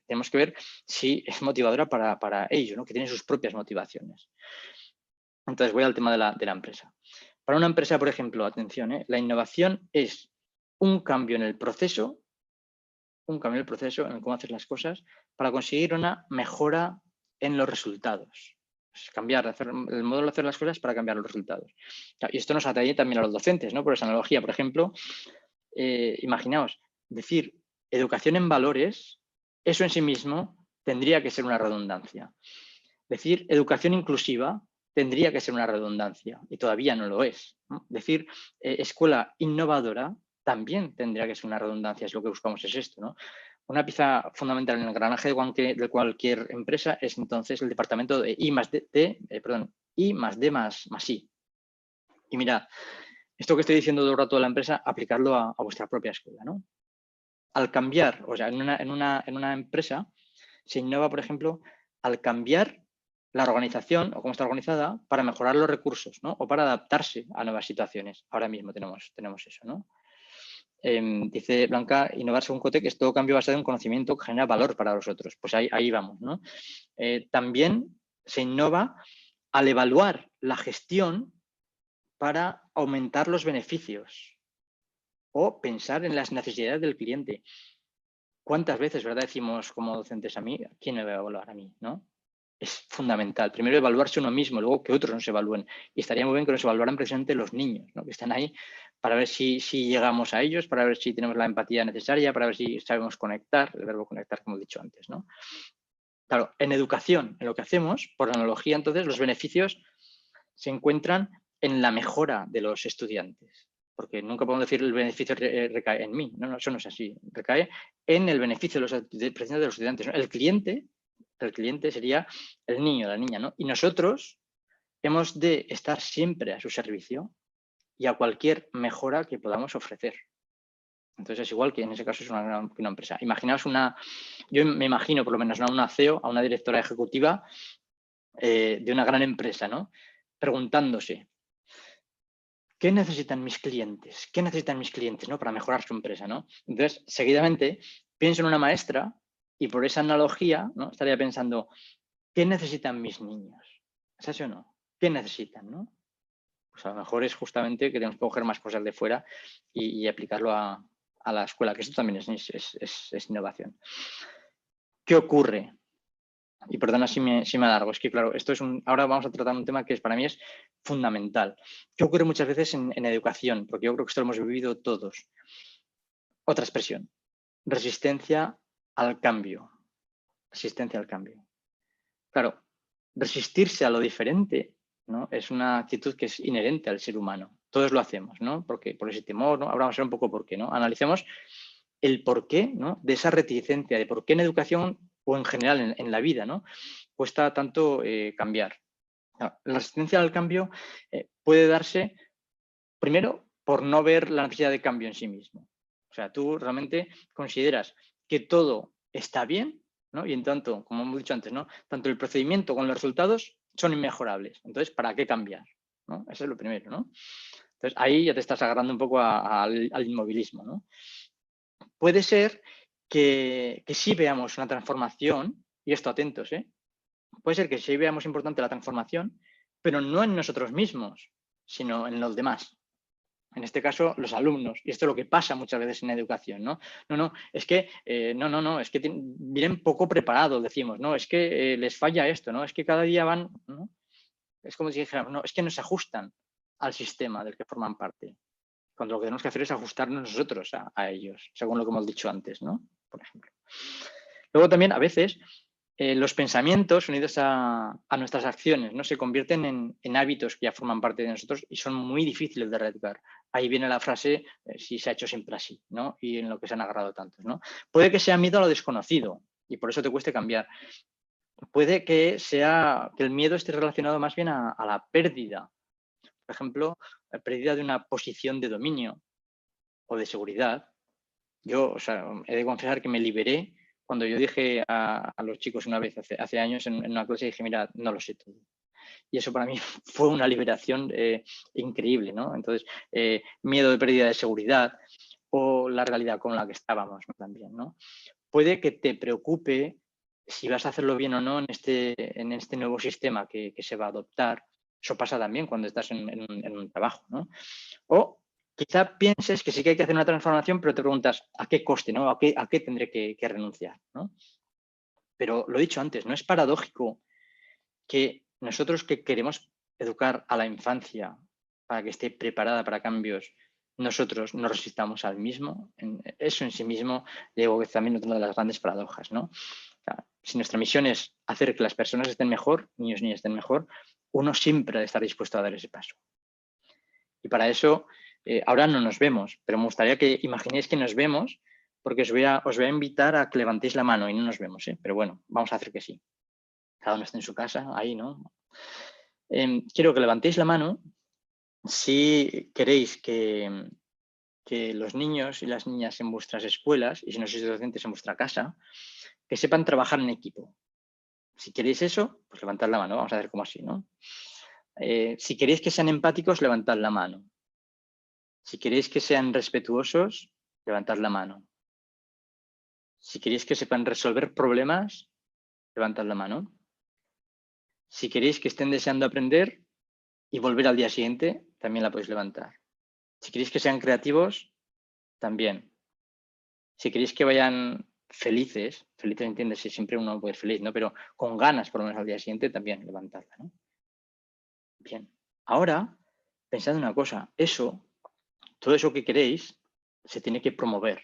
Tenemos que ver si es motivadora para ellos, ¿no? Que tienen sus propias motivaciones. Entonces voy al tema de la empresa. Para una empresa, por ejemplo, atención, la innovación es un cambio en el proceso, en cómo hacer las cosas, para conseguir una mejora en los resultados. Cambiar el modo de hacer las cosas para cambiar los resultados. Y esto nos atañe también a los docentes, ¿no? Por esa analogía, por ejemplo, imaginaos, decir educación en valores, eso en sí mismo tendría que ser una redundancia. Decir educación inclusiva tendría que ser una redundancia y todavía no lo es, ¿no? Decir escuela innovadora también tendría que ser una redundancia, es lo que buscamos es esto, ¿no? Una pieza fundamental en el engranaje de cualquier empresa es entonces el departamento de I más D más I. Y mirad, esto que estoy diciendo todo el rato de la empresa, aplicarlo a vuestra propia escuela, ¿no? Al cambiar, o sea, en una empresa se innova, por ejemplo, al cambiar la organización o cómo está organizada para mejorar los recursos, ¿no? O para adaptarse a nuevas situaciones. Ahora mismo tenemos eso, ¿no? Dice Blanca, innovar según Cotec es todo cambio basado en conocimiento que genera valor para los otros. Pues ahí vamos, ¿no? También se innova al evaluar la gestión para aumentar los beneficios o pensar en las necesidades del cliente. ¿Cuántas veces, verdad, decimos como docentes a mí, quién me va a evaluar a mí, ¿no? Es fundamental. Primero evaluarse uno mismo, luego que otros nos evalúen. Y estaría muy bien que nos evaluaran precisamente los niños, ¿no? Que están ahí para ver si llegamos a ellos, para ver si tenemos la empatía necesaria, para ver si sabemos conectar, el verbo conectar, como he dicho antes, ¿no? Claro, en educación, en lo que hacemos, por analogía, entonces, los beneficios se encuentran en la mejora de los estudiantes. Porque nunca podemos decir el beneficio recae en mí. No, eso no es así. Recae en el beneficio de los estudiantes, ¿no? El cliente sería el niño, la niña, ¿no? Y nosotros hemos de estar siempre a su servicio y a cualquier mejora que podamos ofrecer. Entonces es igual que en ese caso es una empresa. Imaginaos yo me imagino por lo menos, ¿no? A una CEO, a una directora ejecutiva de una gran empresa, ¿no? Preguntándose, ¿qué necesitan mis clientes? ¿Qué necesitan mis clientes, ¿no? Para mejorar su empresa, ¿no? Entonces, seguidamente, pienso en una maestra y por esa analogía, ¿no? Estaría pensando, ¿qué necesitan mis niños? ¿Es así o no? ¿Qué necesitan, no? Pues a lo mejor es justamente que tenemos que coger más cosas de fuera y aplicarlo a la escuela, que esto también es innovación. ¿Qué ocurre? Y perdona si me alargo, es que claro, ahora vamos a tratar un tema que para mí es fundamental. ¿Qué ocurre muchas veces en educación? Porque yo creo que esto lo hemos vivido todos. Otra expresión, resistencia al cambio. Resistencia al cambio. Claro, resistirse a lo diferente, ¿no? Es una actitud que es inherente al ser humano. Todos lo hacemos, ¿no? Porque por ese temor, ¿no? Ahora vamos a ver un poco por qué, ¿no? Analicemos el porqué, ¿no? De esa reticencia, de por qué en educación o en general en la vida, ¿no? Cuesta tanto cambiar. La resistencia al cambio puede darse, primero, por no ver la necesidad de cambio en sí mismo. O sea, tú realmente consideras que todo está bien, ¿no? Y en tanto, como hemos dicho antes, ¿no? Tanto el procedimiento como los resultados son inmejorables. Entonces, ¿para qué cambiar? ¿No? Eso es lo primero, ¿no? Entonces, ahí ya te estás agarrando un poco al inmovilismo, ¿no? Puede ser que sí veamos una transformación, y esto atentos, puede ser que sí veamos importante la transformación, pero no en nosotros mismos, sino en los demás. En este caso, los alumnos. Y esto es lo que pasa muchas veces en educación, ¿no? No, es que, es que vienen poco preparados, decimos, ¿no? Es que les falla esto, ¿no? Es que cada día van, ¿no? Es como si dijéramos, no, es que no se ajustan al sistema del que forman parte. Cuando lo que tenemos que hacer es ajustarnos nosotros a ellos, según lo que hemos dicho antes, ¿no? Por ejemplo. Luego también, a veces, los pensamientos unidos a nuestras acciones, ¿no? Se convierten en hábitos que ya forman parte de nosotros y son muy difíciles de erradicar. Ahí viene la frase, si se ha hecho siempre así, ¿no? Y en lo que se han agarrado tantos, ¿no? Puede que sea miedo a lo desconocido y por eso te cueste cambiar. Puede que el miedo esté relacionado más bien a la pérdida. Por ejemplo, la pérdida de una posición de dominio o de seguridad. Yo, o sea, he de confesar que me liberé cuando yo dije a los chicos una vez, hace años, en una clase, dije, mira, no lo sé todo. Y eso para mí fue una liberación increíble, ¿no? Entonces, miedo de pérdida de seguridad o la realidad con la que estábamos, ¿no? También, ¿no? Puede que te preocupe si vas a hacerlo bien o no en este nuevo sistema que se va a adoptar. Eso pasa también cuando estás en un trabajo, ¿no? O quizá pienses que sí que hay que hacer una transformación, pero te preguntas a qué coste, ¿no? ¿A qué tendré que renunciar, ¿no? Pero lo he dicho antes, ¿no es paradójico que nosotros que queremos educar a la infancia para que esté preparada para cambios, nosotros nos resistamos al mismo? Eso en sí mismo, digo que es también otra de las grandes paradojas, ¿no? O sea, si nuestra misión es hacer que las personas estén mejor, niños y niñas estén mejor, uno siempre ha de estar dispuesto a dar ese paso. Y para eso, ahora no nos vemos, pero me gustaría que imaginéis que nos vemos, porque os voy a invitar a que levantéis la mano y no nos vemos, ¿eh? Pero bueno, vamos a hacer que sí. Cada uno está en su casa, ahí, ¿no? Quiero que levantéis la mano si queréis que los niños y las niñas en vuestras escuelas, y si no sois docentes en vuestra casa, que sepan trabajar en equipo. Si queréis eso, pues levantad la mano, vamos a hacer como así, ¿no? Si queréis que sean empáticos, levantad la mano. Si queréis que sean respetuosos, levantad la mano. Si queréis que sepan resolver problemas, levantad la mano. Si queréis que estén deseando aprender y volver al día siguiente, también la podéis levantar. Si queréis que sean creativos, también. Si queréis que vayan felices entiendes, si siempre uno puede ser feliz, ¿no? Pero con ganas por lo menos al día siguiente, también levantadla, ¿no? Bien. Ahora, pensad en una cosa, todo eso que queréis, se tiene que promover.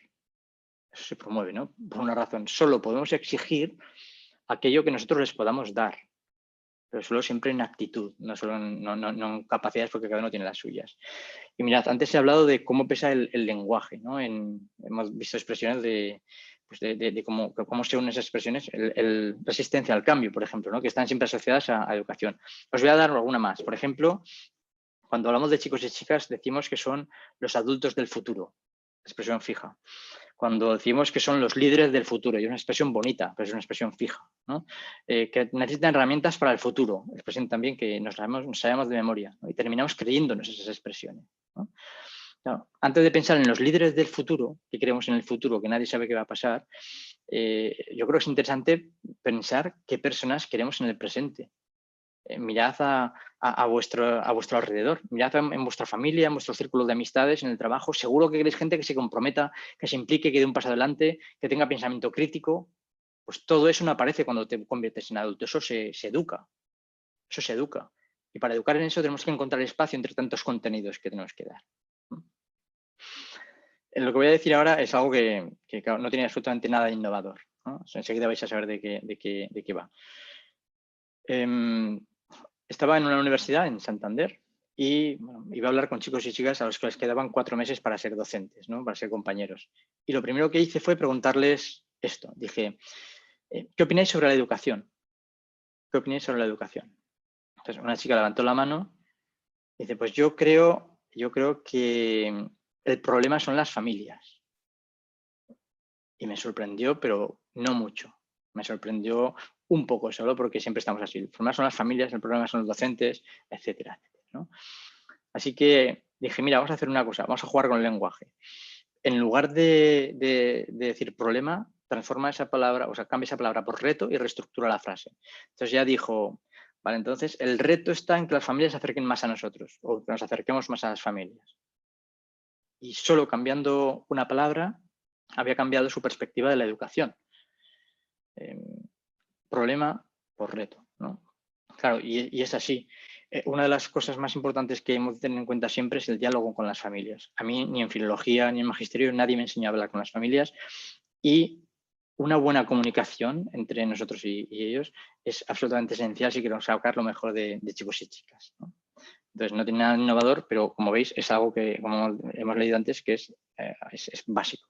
Eso se promueve, ¿no? Por una razón. Solo podemos exigir aquello que nosotros les podamos dar, pero solo siempre en actitud, no solo no en capacidades, porque cada uno tiene las suyas. Y mirad, antes he hablado de cómo pesa el lenguaje, ¿no? Hemos visto expresiones de cómo se unen esas expresiones, resistencia al cambio, por ejemplo, ¿no? Que están siempre asociadas a educación. Os voy a dar alguna más. Por ejemplo, cuando hablamos de chicos y chicas, decimos que son los adultos del futuro, expresión fija. Cuando decimos que son los líderes del futuro, y es una expresión bonita, pero es una expresión fija, ¿no? Que necesitan herramientas para el futuro, expresión también que nos sabemos de memoria, ¿no? Y terminamos creyéndonos esas expresiones, ¿no? Claro, antes de pensar en los líderes del futuro, que creemos en el futuro, que nadie sabe qué va a pasar, yo creo que es interesante pensar qué personas queremos en el presente. Mirad a vuestro alrededor, mirad en vuestra familia, en vuestro círculo de amistades, en el trabajo. Seguro que queréis gente que se comprometa, que se implique, que dé un paso adelante, que tenga pensamiento crítico. Pues todo eso no aparece cuando te conviertes en adulto, eso se educa, eso se educa. Y para educar en eso tenemos que encontrar espacio entre tantos contenidos que tenemos que dar. Lo que voy a decir ahora es algo que claro, no tiene absolutamente nada de innovador, ¿no? O sea, enseguida vais a saber de qué va. Estaba en una universidad en Santander y bueno, iba a hablar con chicos y chicas a los que les quedaban 4 meses para ser docentes, ¿no? Para ser compañeros. Y lo primero que hice fue preguntarles esto. Dije, ¿qué opináis sobre la educación? ¿Qué opináis sobre la educación? Entonces, una chica levantó la mano y dice, pues yo creo que el problema son las familias. Y me sorprendió, pero no mucho. Me sorprendió un poco solo porque siempre estamos así. El problema son las familias, el problema son los docentes, etcétera, etcétera, ¿no? Así que dije, mira, vamos a hacer una cosa, vamos a jugar con el lenguaje. En lugar de decir problema, transforma esa palabra, o sea, cambia esa palabra por reto y reestructura la frase. Entonces ya dijo, vale, entonces el reto está en que las familias se acerquen más a nosotros o que nos acerquemos más a las familias. Y solo cambiando una palabra había cambiado su perspectiva de la educación. Problema por reto, ¿no? Claro, y es así. una de las cosas más importantes que hemos de tener en cuenta siempre es el diálogo con las familias. A mí, ni en filología ni en magisterio, nadie me enseñó a hablar con las familias, y una buena comunicación entre nosotros y ellos es absolutamente esencial si queremos sacar lo mejor de chicos y chicas, ¿no? Entonces, no tiene nada innovador, pero como veis, es algo que, como hemos leído antes, que es básico.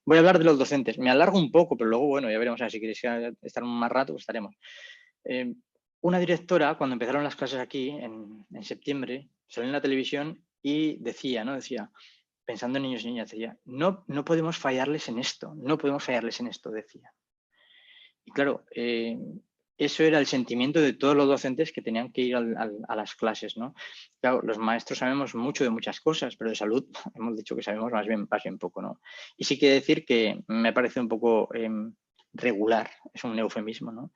Voy a hablar de los docentes. Me alargo un poco, pero luego, bueno, ya veremos. Si queréis estar más rato, pues estaremos. Una directora, cuando empezaron las clases aquí, en septiembre, salió en la televisión y decía, pensando en niños y niñas, decía, no podemos fallarles en esto, decía. Y claro, eso era el sentimiento de todos los docentes que tenían que ir a las clases, ¿no? Claro, los maestros sabemos mucho de muchas cosas, pero de salud hemos dicho que sabemos más bien poco, ¿no? Y sí que decir que me parece un poco regular, es un eufemismo, ¿no?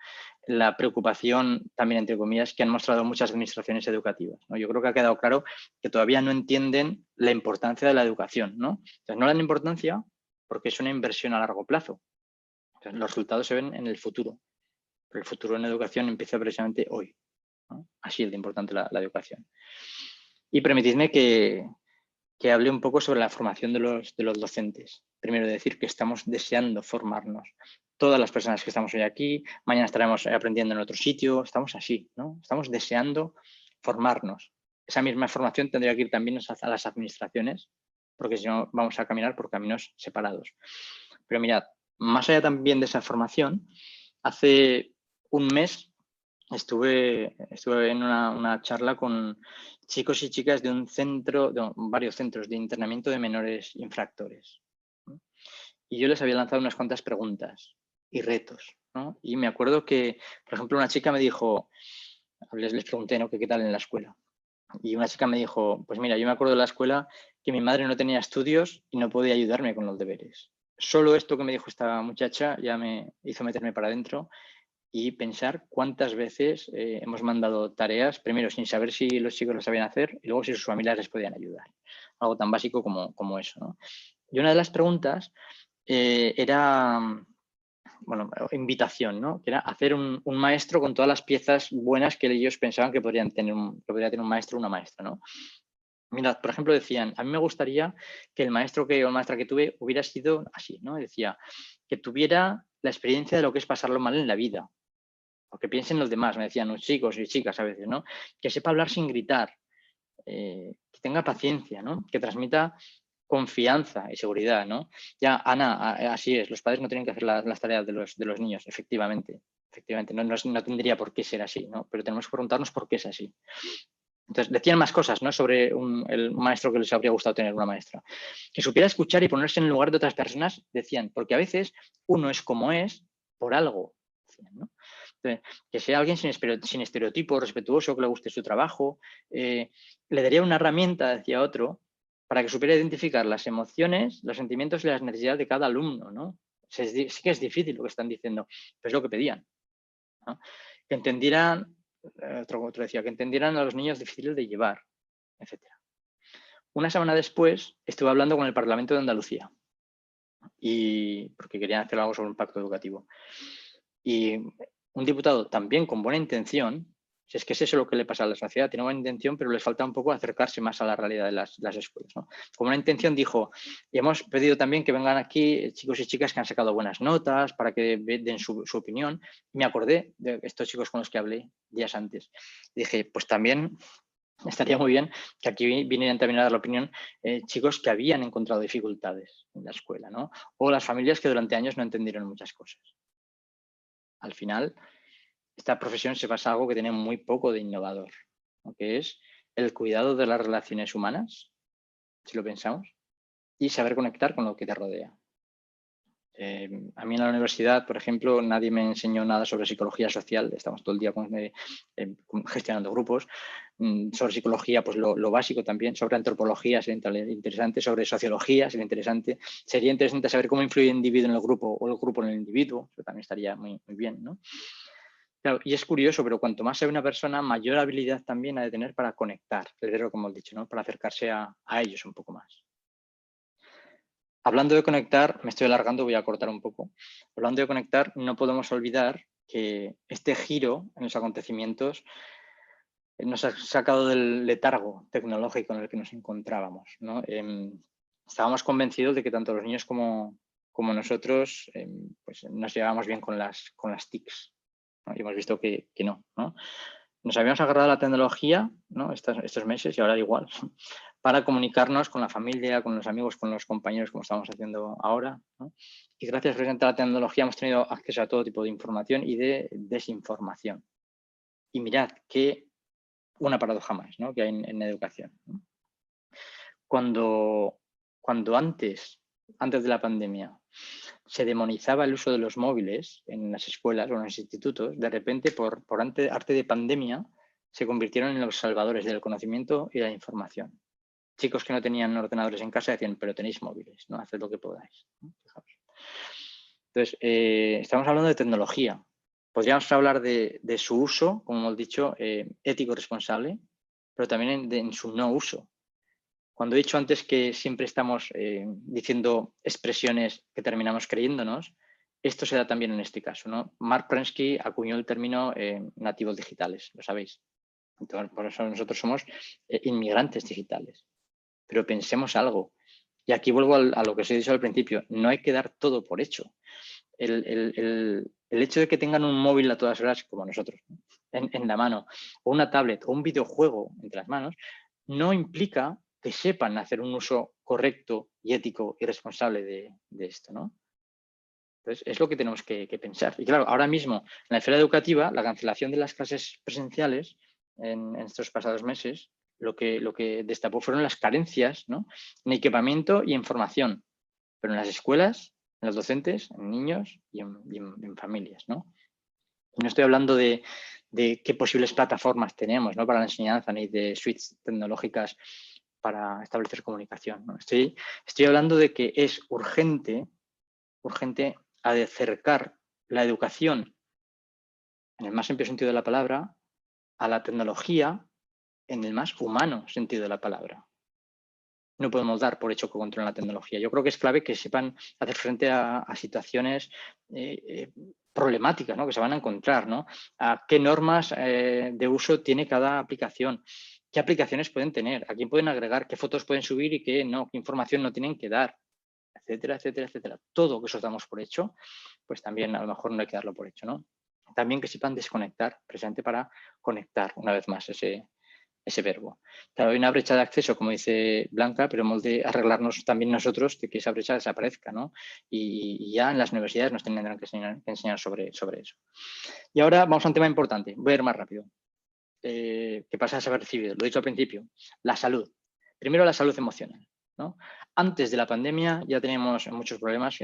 La preocupación, también entre comillas, que han mostrado muchas administraciones educativas, ¿no? Yo creo que ha quedado claro que todavía no entienden la importancia de la educación, ¿no? Entonces, no le dan importancia porque es una inversión a largo plazo. Entonces, los resultados se ven en el futuro. Pero el futuro en educación empieza precisamente hoy, ¿no? Así es de importante la educación. Y permitidme que hable un poco sobre la formación de los docentes. Primero, decir que estamos deseando formarnos. Todas las personas que estamos hoy aquí, mañana estaremos aprendiendo en otro sitio, estamos así, ¿no? Estamos deseando formarnos. Esa misma formación tendría que ir también a las administraciones, porque si no vamos a caminar por caminos separados. Pero mirad, más allá también de esa formación, hace un mes estuve en una charla con chicos y chicas de varios centros de internamiento de menores infractores, ¿no? Y yo les había lanzado unas cuantas preguntas y retos, ¿no? Y me acuerdo que, por ejemplo, una chica me dijo, les pregunté, ¿no?, que qué tal en la escuela. Y una chica me dijo, pues mira, yo me acuerdo de la escuela que mi madre no tenía estudios y no podía ayudarme con los deberes. Solo esto que me dijo esta muchacha ya me hizo meterme para adentro y pensar cuántas veces hemos mandado tareas, primero sin saber si los chicos lo sabían hacer y luego si sus familias les podían ayudar. Algo tan básico como eso, ¿no? Y una de las preguntas era, invitación, ¿no? Que era hacer un maestro con todas las piezas buenas que ellos pensaban que podría tener un maestro o una maestra, ¿no? Mirad, por ejemplo, decían, a mí me gustaría que el maestro o maestra que tuve hubiera sido así, ¿no? Decía, que tuviera la experiencia de lo que es pasarlo mal en la vida, o que piensen los demás, me decían los chicos y chicas a veces, ¿no? Que sepa hablar sin gritar, que tenga paciencia, ¿no? Que transmita confianza y seguridad, ¿no? Ya, Ana, así es, los padres no tienen que hacer las tareas de los niños, efectivamente, no tendría por qué ser así, ¿no? Pero tenemos que preguntarnos por qué es así. Entonces, decían más cosas, ¿no?, sobre el maestro que les habría gustado tener, una maestra. Que supiera escuchar y ponerse en el lugar de otras personas, decían, porque a veces uno es como es por algo, decían, ¿no? Entonces, que sea alguien sin estereotipos, respetuoso, que le guste su trabajo. Le daría una herramienta, decía otro, para que supiera identificar las emociones, los sentimientos y las necesidades de cada alumno, ¿no? Sí que es difícil lo que están diciendo, pero es lo que pedían, ¿no? Que entendieran, otro decía, que entendieran a los niños difíciles de llevar, etc. Una semana después estuve hablando con el Parlamento de Andalucía, y porque querían hacer algo sobre un pacto educativo. Y un diputado también con buena intención, si es que es eso lo que le pasa a la sociedad, tiene buena intención, pero les falta un poco acercarse más a la realidad de las escuelas, ¿no? Con buena intención dijo, y hemos pedido también que vengan aquí chicos y chicas que han sacado buenas notas para que den su opinión. Y me acordé de estos chicos con los que hablé días antes. Y dije, pues también estaría muy bien que aquí vinieran también a dar la opinión chicos que habían encontrado dificultades en la escuela, ¿no? O las familias que durante años no entendieron muchas cosas. Al final, esta profesión se basa en algo que tiene muy poco de innovador, ¿no?, que es el cuidado de las relaciones humanas, si lo pensamos, y saber conectar con lo que te rodea. A mí en la universidad, por ejemplo, nadie me enseñó nada sobre psicología social. Estamos todo el día gestionando grupos. Sobre psicología, pues lo básico también. Sobre antropología sería interesante. Sobre sociología sería interesante. Sería interesante saber cómo influye el individuo en el grupo o el grupo en el individuo. Eso también estaría muy bien, ¿no? Claro, y es curioso, pero cuanto más sabe una persona, mayor habilidad también ha de tener para conectar, el verbo, como he dicho, ¿no?, para acercarse a ellos un poco más. Hablando de conectar, me estoy alargando, voy a cortar un poco. Hablando de conectar, no podemos olvidar que este giro en los acontecimientos nos ha sacado del letargo tecnológico en el que nos encontrábamos, ¿no? Estábamos convencidos de que tanto los niños como nosotros pues nos llevábamos bien con las TICs, ¿no? Y hemos visto que no, ¿no? Nos habíamos agarrado a la tecnología, ¿no? estos meses, y ahora igual, para comunicarnos con la familia, con los amigos, con los compañeros, como estamos haciendo ahora, ¿no? Y gracias precisamente a la tecnología hemos tenido acceso a todo tipo de información y de desinformación. Y mirad que una paradoja más, ¿no? Que hay en educación, ¿no? Cuando antes de la pandemia se demonizaba el uso de los móviles en las escuelas o en los institutos, de repente por arte de pandemia se convirtieron en los salvadores del conocimiento y la información. Chicos que no tenían ordenadores en casa decían, pero tenéis móviles, ¿no? Haced lo que podáis, ¿no? Fijaos. Entonces, estamos hablando de tecnología. Podríamos hablar de su uso, como hemos dicho, ético responsable, pero también en su no uso. Cuando he dicho antes que siempre estamos diciendo expresiones que terminamos creyéndonos, esto se da también en este caso, ¿no? Mark Prensky acuñó el término nativos digitales, lo sabéis. Entonces, por eso nosotros somos inmigrantes digitales. Pero pensemos algo. Y aquí vuelvo a lo que os he dicho al principio. No hay que dar todo por hecho. El hecho de que tengan un móvil a todas horas, como nosotros, ¿no? en la mano, o una tablet, o un videojuego entre las manos, no implica que sepan hacer un uso correcto y ético y responsable de esto, ¿no? Entonces, es lo que tenemos que pensar. Y claro, ahora mismo, en la esfera educativa, la cancelación de las clases presenciales en estos pasados meses, lo que destapó fueron las carencias, ¿no? En equipamiento y en formación, pero en las escuelas, en los docentes, en niños y en familias, ¿no? Y no estoy hablando de qué posibles plataformas tenemos, ¿no? Para la enseñanza, ni de suites tecnológicas para establecer comunicación, ¿no? Estoy hablando de que es urgente acercar la educación, en el más amplio sentido de la palabra, a la tecnología en el más humano sentido de la palabra. No podemos dar por hecho que controlan la tecnología. Yo creo que es clave que sepan hacer frente a situaciones problemáticas, ¿no? Que se van a encontrar, ¿no? A qué normas de uso tiene cada aplicación, qué aplicaciones pueden tener, a quién pueden agregar, qué fotos pueden subir y qué no, qué información no tienen que dar, etcétera, etcétera, etcétera. Todo que eso damos por hecho, pues también a lo mejor no hay que darlo por hecho, ¿no? También que sepan desconectar, precisamente para conectar una vez más ese verbo. Claro, hay una brecha de acceso, como dice Blanca, pero hemos de arreglarnos también nosotros de que esa brecha desaparezca, ¿no? Y ya en las universidades nos tendrán que enseñar sobre eso. Y ahora vamos a un tema importante. Voy a ir más rápido. Que pasa a ser recibido. Lo he dicho al principio. La salud. Primero, la salud emocional, ¿no? Antes de la pandemia ya teníamos muchos problemas.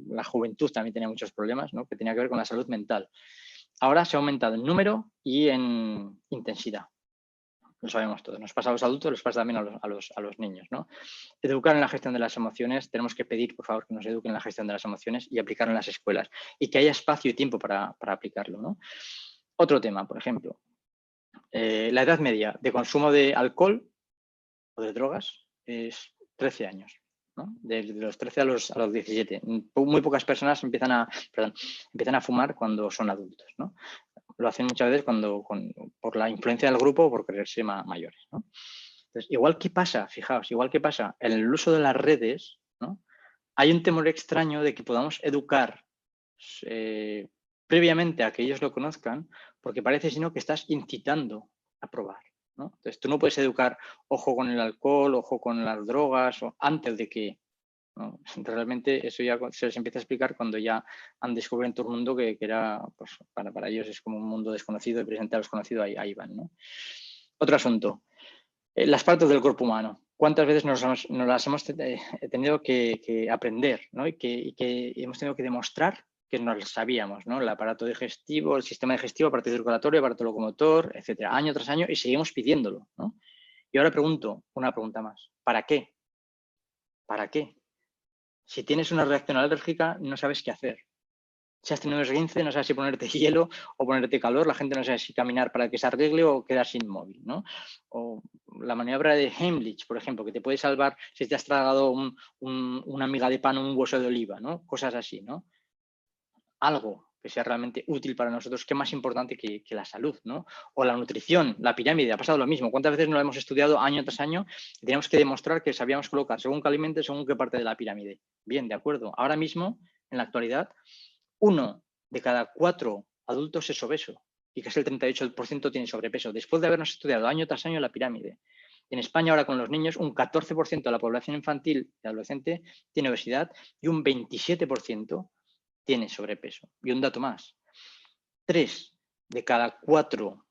La juventud también tenía muchos problemas, ¿no? Que tenía que ver con la salud mental. Ahora se ha aumentado en número y en intensidad. Lo sabemos todos. Nos pasa a los adultos, les pasa también a los niños, ¿no? Educar en la gestión de las emociones. Tenemos que pedir, por favor, que nos eduquen en la gestión de las emociones y aplicarlo en las escuelas. Y que haya espacio y tiempo para aplicarlo, ¿no? Otro tema, por ejemplo. La edad media de consumo de alcohol o de drogas es 13 años, ¿no? De los 13 a los 17. Muy pocas personas empiezan a fumar cuando son adultos, ¿no? Lo hacen muchas veces por la influencia del grupo o por creerse mayores, ¿no? Entonces, igual que pasa, fijaos, igual que pasa en el uso de las redes, ¿no? Hay un temor extraño de que podamos educar previamente a que ellos lo conozcan, porque parece sino que estás incitando a probar, ¿no? Entonces, tú no puedes educar, ojo con el alcohol, ojo con las drogas, o antes de que, ¿no? Realmente eso ya se les empieza a explicar cuando ya han descubierto un mundo que era, pues para ellos es como un mundo desconocido y presente a lo desconocido, ahí van, ¿no? Otro asunto, las partes del cuerpo humano. ¿Cuántas veces nos las hemos tenido que aprender, ¿no? y que hemos tenido que demostrar que nos lo sabíamos, ¿no? El aparato digestivo, el sistema digestivo, aparato circulatorio, aparato locomotor, etcétera, año tras año, y seguimos pidiéndolo, ¿no? Y ahora pregunto, una pregunta más, ¿para qué? ¿Para qué? Si tienes una reacción alérgica, no sabes qué hacer. Si has tenido un esguince, no sabes si ponerte hielo o ponerte calor, la gente no sabe si caminar para que se arregle o quedarse inmóvil, ¿no? O la maniobra de Heimlich, por ejemplo, que te puede salvar si te has tragado una miga de pan o un hueso de oliva, ¿no? Cosas así, ¿no? Algo que sea realmente útil para nosotros, qué más importante que la salud, ¿no? O la nutrición, la pirámide, ha pasado lo mismo. ¿Cuántas veces no lo hemos estudiado año tras año y tenemos que demostrar que sabíamos colocar según qué alimento, según qué parte de la pirámide? Bien, de acuerdo. Ahora mismo, en la actualidad, 1 de cada 4 adultos es obeso y casi el 38% tiene sobrepeso, después de habernos estudiado año tras año la pirámide. En España ahora con los niños un 14% de la población infantil y adolescente tiene obesidad y un 27% tiene sobrepeso. Y un dato más, 3 de cada 4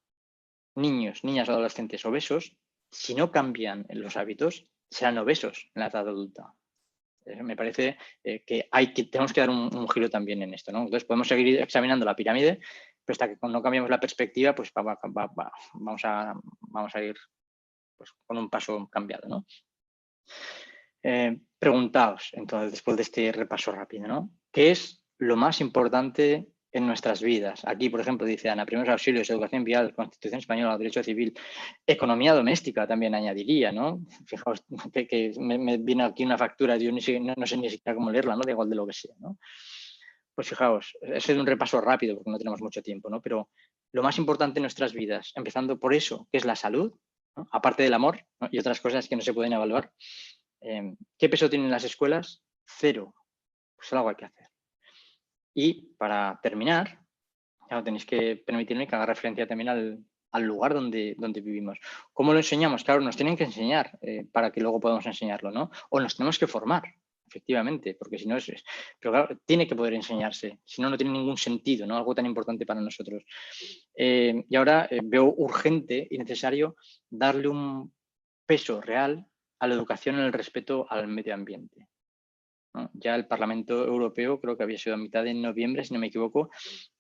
niños, niñas o adolescentes obesos, si no cambian los hábitos, serán obesos en la edad adulta. Me parece que tenemos que dar un giro también en esto, ¿no? Entonces podemos seguir examinando la pirámide, pero hasta que no cambiemos la perspectiva, pues vamos a ir pues, con un paso cambiado, ¿no? Preguntaos, entonces, después de este repaso rápido, ¿no? ¿Qué es lo más importante en nuestras vidas? Aquí, por ejemplo, dice Ana, primeros auxilios, educación vial, Constitución española, derecho civil, economía doméstica también añadiría, ¿no? Fijaos que me viene aquí una factura, yo no sé ni siquiera cómo leerla, ¿no? Da igual de lo que sea, ¿no? Pues fijaos, es un repaso rápido porque no tenemos mucho tiempo, ¿no? Pero lo más importante en nuestras vidas, empezando por eso, que es la salud, ¿no? Aparte del amor, ¿no? Y otras cosas que no se pueden evaluar. ¿Qué peso tienen las escuelas? 0. Pues algo hay que hacer. Y para terminar, ya tenéis que permitirme que haga referencia también al lugar donde vivimos. ¿Cómo lo enseñamos? Claro, nos tienen que enseñar para que luego podamos enseñarlo, ¿no? O nos tenemos que formar, efectivamente, porque si no es... Pero claro, tiene que poder enseñarse, si no, no tiene ningún sentido, ¿no? Algo tan importante para nosotros. Y ahora veo urgente y necesario darle un peso real a la educación en el respeto al medio ambiente, ¿no? Ya el Parlamento Europeo, creo que había sido a mitad de noviembre, si no me equivoco,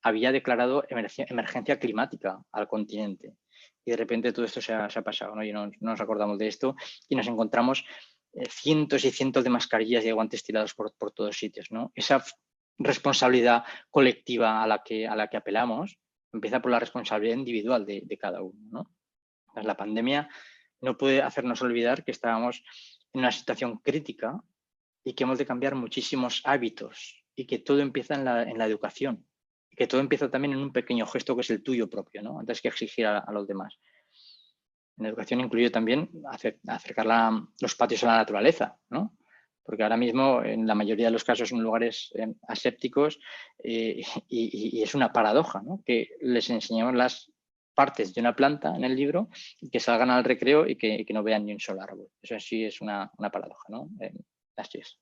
había declarado emergencia climática al continente. Y de repente todo esto se ha pasado, ¿no? Y no nos acordamos de esto y nos encontramos cientos y cientos de mascarillas y guantes tirados por todos sitios, ¿no? Esa responsabilidad colectiva a la que apelamos empieza por la responsabilidad individual de cada uno, ¿no? Entonces, la pandemia no puede hacernos olvidar que estábamos en una situación crítica y que hemos de cambiar muchísimos hábitos y que todo empieza en la educación y que todo empieza también en un pequeño gesto que es el tuyo propio, ¿no? Antes que exigir a los demás. En la educación incluye también acercar los patios a la naturaleza, ¿no? Porque ahora mismo en la mayoría de los casos son lugares asépticos y es una paradoja, ¿no? Que les enseñamos las partes de una planta en el libro y que salgan al recreo y que no vean ni un solo árbol. Eso sí es una paradoja, ¿no? Así es.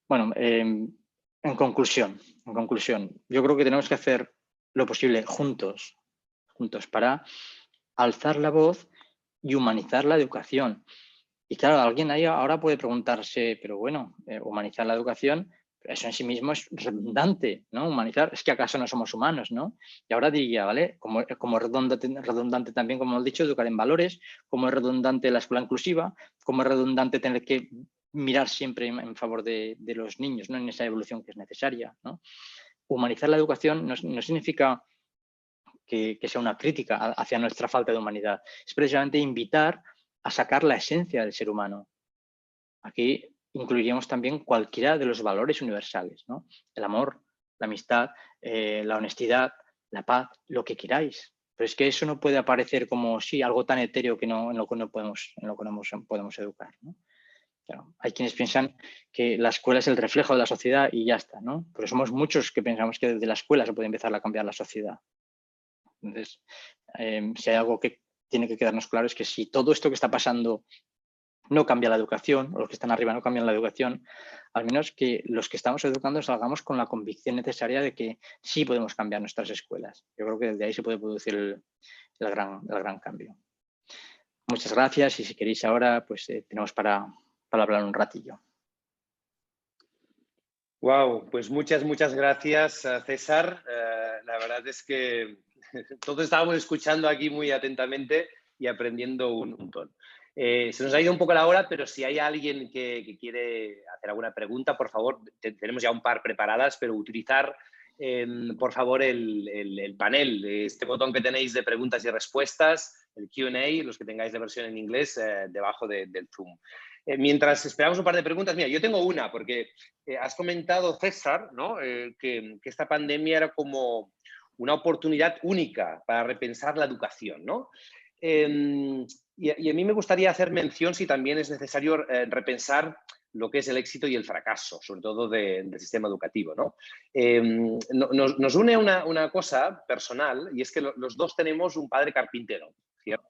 Bueno, en conclusión, yo creo que tenemos que hacer lo posible juntos para alzar la voz y humanizar la educación. Y claro, alguien ahí ahora puede preguntarse, pero bueno, humanizar la educación, eso en sí mismo es redundante, ¿no? Humanizar, es que acaso no somos humanos, ¿no? Y ahora diría, ¿vale? Como redundante también, como hemos dicho, educar en valores, como es redundante la escuela inclusiva, como es redundante tener que mirar siempre en favor de los niños, ¿no? En esa evolución que es necesaria, ¿no? Humanizar la educación no significa que sea una crítica hacia nuestra falta de humanidad, es precisamente invitar a sacar la esencia del ser humano. Aquí incluiríamos también cualquiera de los valores universales, ¿no? El amor, la amistad, la honestidad, la paz, lo que queráis. Pero es que eso no puede aparecer como sí, algo tan etéreo que en lo que no podemos educar, ¿no? Claro, hay quienes piensan que la escuela es el reflejo de la sociedad y ya está, ¿no? Pero somos muchos que pensamos que desde la escuela se puede empezar a cambiar la sociedad. Entonces, si hay algo que tiene que quedarnos claro es que si todo esto que está pasando no cambia la educación, o los que están arriba no cambian la educación, al menos que los que estamos educando salgamos con la convicción necesaria de que sí podemos cambiar nuestras escuelas. Yo creo que desde ahí se puede producir el gran cambio. Muchas gracias y si queréis ahora, pues tenemos para hablar un ratillo. Wow, pues muchas gracias, César. La verdad es que todos estábamos escuchando aquí muy atentamente y aprendiendo un montón. Se nos ha ido un poco la hora, pero si hay alguien que quiere hacer alguna pregunta, por favor, tenemos ya un par preparadas, pero utilizar, por favor, el panel, este botón que tenéis de preguntas y respuestas, el Q&A, los que tengáis la versión en inglés, debajo del Zoom. Mientras esperamos un par de preguntas, mira, yo tengo una, porque has comentado, César, ¿no? Que esta pandemia era como una oportunidad única para repensar la educación, ¿no? Y a mí me gustaría hacer mención si también es necesario repensar lo que es el éxito y el fracaso, sobre todo del sistema educativo, ¿no? Nos une una cosa personal, y es que los dos tenemos un padre carpintero, ¿cierto?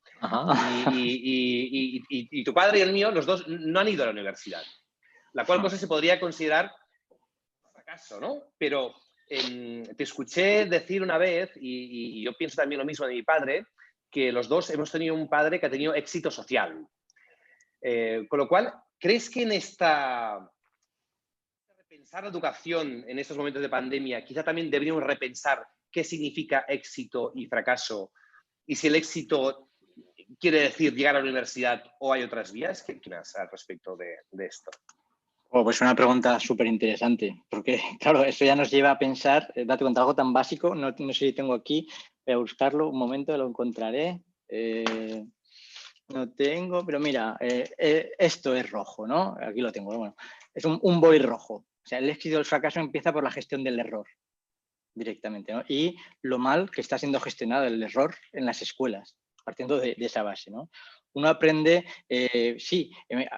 Y tu padre y el mío, los dos no han ido a la universidad, la cual cosa se podría considerar un fracaso, ¿no? Pero te escuché decir una vez, y yo pienso también lo mismo de mi padre, que los dos hemos tenido un padre que ha tenido éxito social. Con lo cual, ¿crees que en repensar la educación en estos momentos de pandemia, quizá también deberíamos repensar qué significa éxito y fracaso? Y si el éxito quiere decir llegar a la universidad o hay otras vías. ¿Qué opinas al respecto de esto? Pues una pregunta súper interesante, porque claro, eso ya nos lleva a pensar, date cuenta, algo tan básico, no sé si tengo aquí, voy a buscarlo, un momento, lo encontraré. No tengo, pero mira, esto es rojo, ¿no? Aquí lo tengo, bueno, es un boli rojo. O sea, el éxito del fracaso empieza por la gestión del error, directamente, ¿no? Y lo mal que está siendo gestionado el error en las escuelas, partiendo de esa base, ¿no? Uno aprende, sí,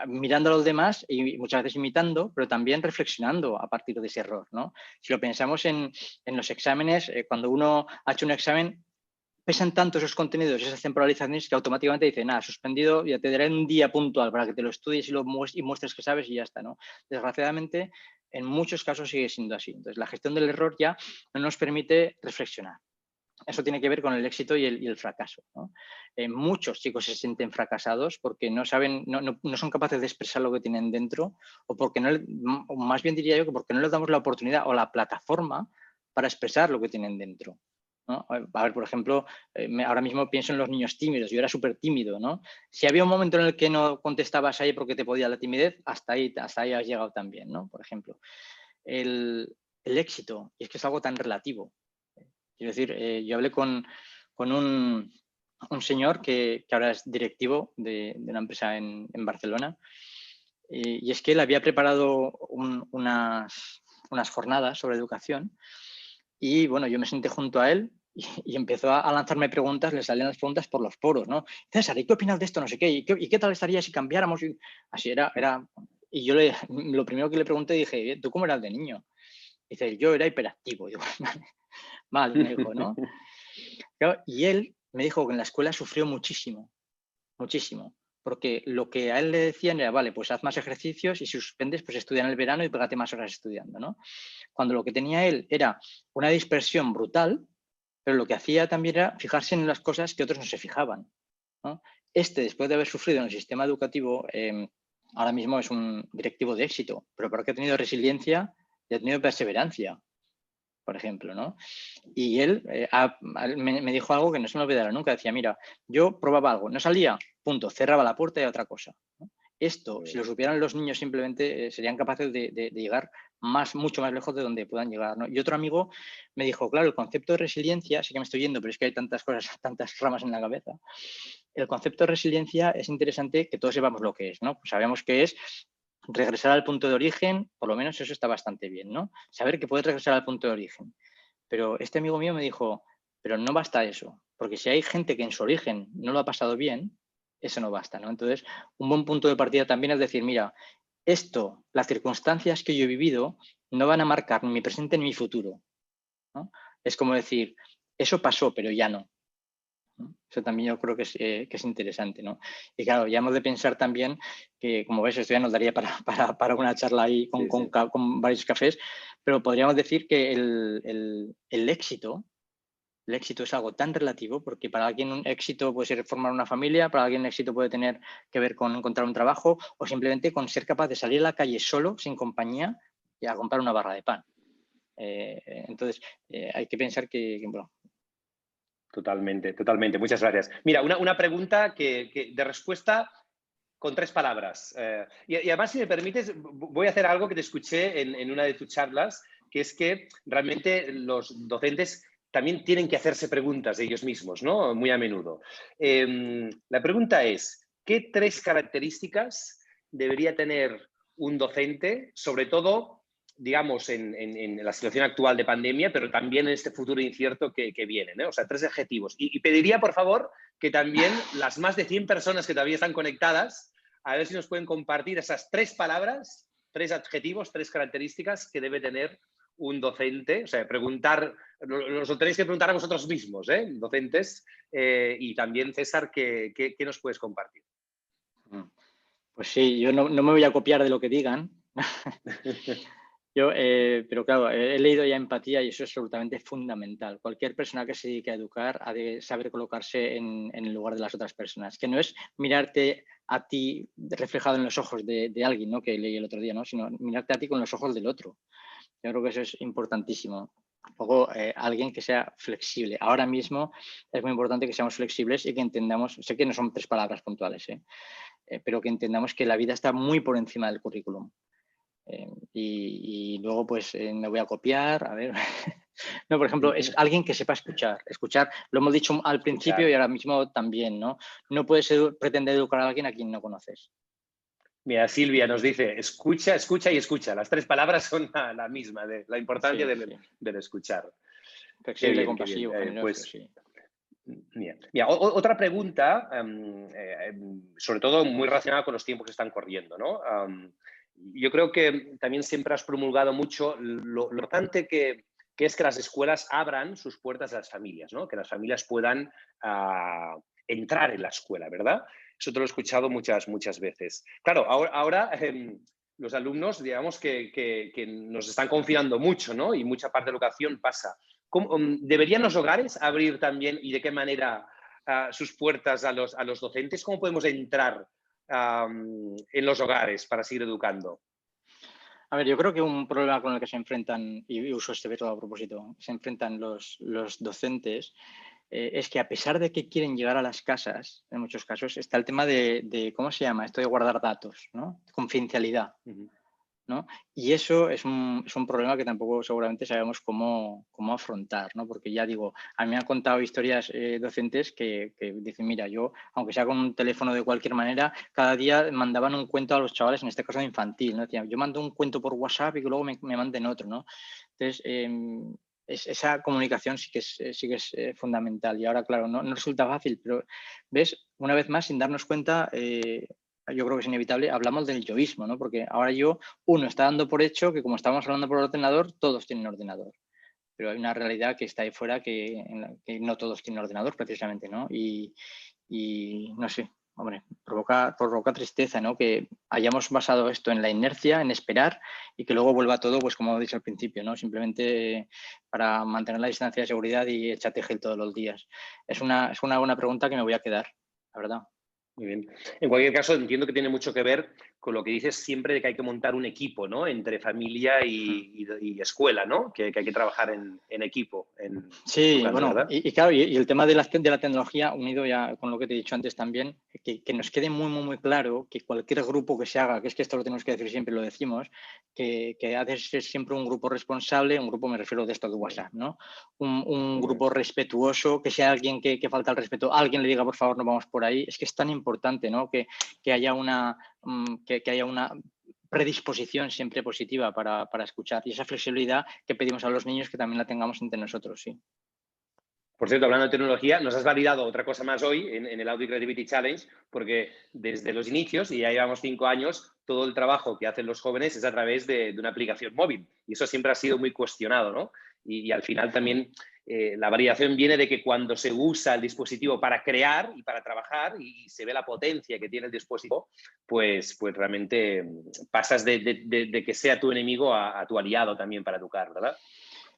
mirando a los demás y muchas veces imitando, pero también reflexionando a partir de ese error, ¿no? Si lo pensamos en los exámenes, cuando uno ha hecho un examen, pesan tanto esos contenidos, esas temporalizaciones, que automáticamente dicen, suspendido, ya te daré un día puntual para que te lo estudies y muestres que sabes y ya está, ¿no? Desgraciadamente, en muchos casos sigue siendo así. Entonces, la gestión del error ya no nos permite reflexionar. Eso tiene que ver con el éxito y el fracaso, ¿no? Muchos chicos se sienten fracasados porque no saben, no son capaces de expresar lo que tienen dentro, o porque no, o más bien diría yo que porque no les damos la oportunidad o la plataforma para expresar lo que tienen dentro, ¿no? A ver, por ejemplo, ahora mismo pienso en los niños tímidos. Yo era súper tímido, ¿no? Si había un momento en el que no contestabas ahí porque te podía la timidez, hasta ahí has llegado también, ¿no? Por ejemplo, el éxito, y es que es algo tan relativo. Quiero decir, yo hablé con un señor que ahora es directivo de una empresa en Barcelona, y es que él había preparado unas jornadas sobre educación y, bueno, yo me senté junto a él y empezó a lanzarme preguntas, le salían las preguntas por los poros, ¿no? César, ¿y qué opinas de esto? No sé qué, ¿y qué tal estaría si cambiáramos? Y así era. Y yo lo primero que le pregunté, dije, ¿tú cómo eras de niño? Dice, yo era hiperactivo. Y digo, vale, me dijo, ¿no? Claro, y él me dijo que en la escuela sufrió muchísimo, muchísimo, porque lo que a él le decían era, vale, pues haz más ejercicios y si suspendes, pues estudia en el verano y pégate más horas estudiando, ¿no? Cuando lo que tenía él era una dispersión brutal, pero lo que hacía también era fijarse en las cosas que otros no se fijaban, ¿no? Después de haber sufrido en el sistema educativo, ahora mismo es un directivo de éxito, pero porque ha tenido resiliencia y ha tenido perseverancia, por ejemplo, ¿no? Y él me dijo algo que no se me olvidará nunca. Decía, mira, yo probaba algo, no salía, punto, cerraba la puerta y otra cosa, ¿no? Esto, si lo supieran los niños, simplemente serían capaces de llegar mucho más lejos de donde puedan llegar, ¿no? Y otro amigo me dijo, claro, el concepto de resiliencia, sí que me estoy yendo, pero es que hay tantas cosas, tantas ramas en la cabeza. El concepto de resiliencia es interesante que todos sepamos lo que es, ¿no? Pues sabemos que es regresar al punto de origen, por lo menos eso está bastante bien, ¿no? Saber que puedes regresar al punto de origen. Pero este amigo mío me dijo, pero no basta eso, porque si hay gente que en su origen no lo ha pasado bien, eso no basta, ¿no? Entonces, un buen punto de partida también es decir, mira, las circunstancias que yo he vivido no van a marcar ni mi presente ni mi futuro, ¿no? Es como decir, eso pasó, pero ya no. Eso también yo creo que es interesante, ¿no? Y claro, ya hemos de pensar también que, como ves, esto ya nos daría para una charla ahí con varios cafés, pero podríamos decir que el éxito es algo tan relativo, porque para alguien un éxito puede ser formar una familia, para alguien un éxito puede tener que ver con encontrar un trabajo o simplemente con ser capaz de salir a la calle solo, sin compañía, y a comprar una barra de pan. Entonces, hay que pensar que bueno, Totalmente, totalmente. Muchas gracias. Mira, una pregunta de respuesta con 3 palabras. Y además, si me permites, voy a hacer algo que te escuché en una de tus charlas, que es que realmente los docentes también tienen que hacerse preguntas de ellos mismos, ¿no? Muy a menudo. La pregunta es, ¿qué 3 características debería tener un docente, sobre todo, digamos, en la situación actual de pandemia, pero también en este futuro incierto que viene, ¿no? O sea, 3 adjetivos. Y pediría, por favor, que también las más de 100 personas que todavía están conectadas, a ver si nos pueden compartir esas 3 palabras, 3 adjetivos, 3 características que debe tener un docente. O sea, preguntar, lo tenéis que preguntar a vosotros mismos, docentes, y también, César, ¿qué nos puedes compartir? Pues sí, yo no me voy a copiar de lo que digan. Pero claro, he leído ya empatía y eso es absolutamente fundamental. Cualquier persona que se dedique a educar ha de saber colocarse en el lugar de las otras personas, que no es mirarte a ti reflejado en los ojos de alguien, ¿no? Que leí el otro día, ¿no? Sino mirarte a ti con los ojos del otro. Yo creo que eso es importantísimo. Luego, alguien que sea flexible. Ahora mismo es muy importante que seamos flexibles y que entendamos, sé que no son 3 palabras puntuales, pero que entendamos que la vida está muy por encima del currículum. Y luego, pues, me voy a copiar, a ver. No, por ejemplo, es alguien que sepa escuchar. Escuchar, lo hemos dicho al principio y ahora mismo también, ¿no? No puedes pretender educar a alguien a quien no conoces. Mira, Silvia nos dice, escucha, escucha y escucha. Las 3 palabras son la misma, de la importancia Sí, del escuchar. Qué flexible, bien, qué bien. compasivo, generoso, Pues, sí. mira, otra pregunta, sobre todo muy relacionada con los tiempos que están corriendo, ¿no? Yo creo que también siempre has promulgado mucho lo importante que es que las escuelas abran sus puertas a las familias, ¿no? Que las familias puedan entrar en la escuela, ¿verdad? Eso te lo he escuchado muchas veces. Claro, ahora los alumnos, digamos que nos están confiando mucho, ¿no? Y mucha parte de la educación pasa. ¿Deberían los hogares abrir también y de qué manera sus puertas a los docentes? ¿Cómo podemos entrar en los hogares para seguir educando? A ver, yo creo que un problema con el que se enfrentan, y uso este método a propósito, se enfrentan los docentes, es que a pesar de que quieren llegar a las casas, en muchos casos, está el tema de ¿cómo se llama? Esto de guardar datos, ¿no? Confidencialidad, Ujú. ¿no? Y eso es un problema que tampoco seguramente sabemos cómo afrontar, ¿no? Porque ya digo, a mí me han contado historias docentes que dicen, mira, yo, aunque sea con un teléfono de cualquier manera, cada día mandaban un cuento a los chavales, en este caso infantil, ¿no? Decían, yo mando un cuento por WhatsApp y que luego me manden otro, ¿no? Entonces, esa comunicación sí que es fundamental. Y ahora, claro, no resulta fácil, pero ves, una vez más, sin darnos cuenta, yo creo que es inevitable, hablamos del yoísmo, ¿no? Porque ahora uno está dando por hecho que como estamos hablando por ordenador, todos tienen ordenador. Pero hay una realidad que está ahí fuera que no todos tienen ordenador, precisamente, ¿no? Y no sé, hombre, provoca tristeza, ¿no? Que hayamos basado esto en la inercia, en esperar, y que luego vuelva todo, pues como he dicho al principio, ¿no? Simplemente para mantener la distancia de seguridad y échate gel todos los días. Es una buena pregunta que me voy a quedar, la verdad. Muy bien. En cualquier caso, entiendo que tiene mucho que ver con lo que dices siempre de que hay que montar un equipo, ¿no? Entre familia y escuela, ¿no? Que hay que trabajar en equipo, Sí, educando, bueno, ¿verdad? y claro, y el tema de la tecnología, unido ya con lo que te he dicho antes también, que nos quede muy claro que cualquier grupo que se haga, que es que esto lo tenemos que decir siempre, lo decimos, que ha de ser siempre un grupo responsable, un grupo me refiero de esto de WhatsApp, ¿no? Un grupo respetuoso, que sea alguien que falta el respeto, alguien le diga, por favor, no vamos por ahí. Es que es tan importante, ¿no? Que haya que haya una predisposición siempre positiva para escuchar y esa flexibilidad que pedimos a los niños que también la tengamos entre nosotros, sí. Por cierto, hablando de tecnología, nos has validado otra cosa más hoy en el Audi Creativity Challenge, porque desde los inicios, y ya llevamos 5 años, todo el trabajo que hacen los jóvenes es a través de una aplicación móvil. Y eso siempre ha sido muy cuestionado, ¿no? Y al final también la variación viene de que cuando se usa el dispositivo para crear y para trabajar y se ve la potencia que tiene el dispositivo, pues realmente pasas de que sea tu enemigo a tu aliado también para educar, ¿verdad?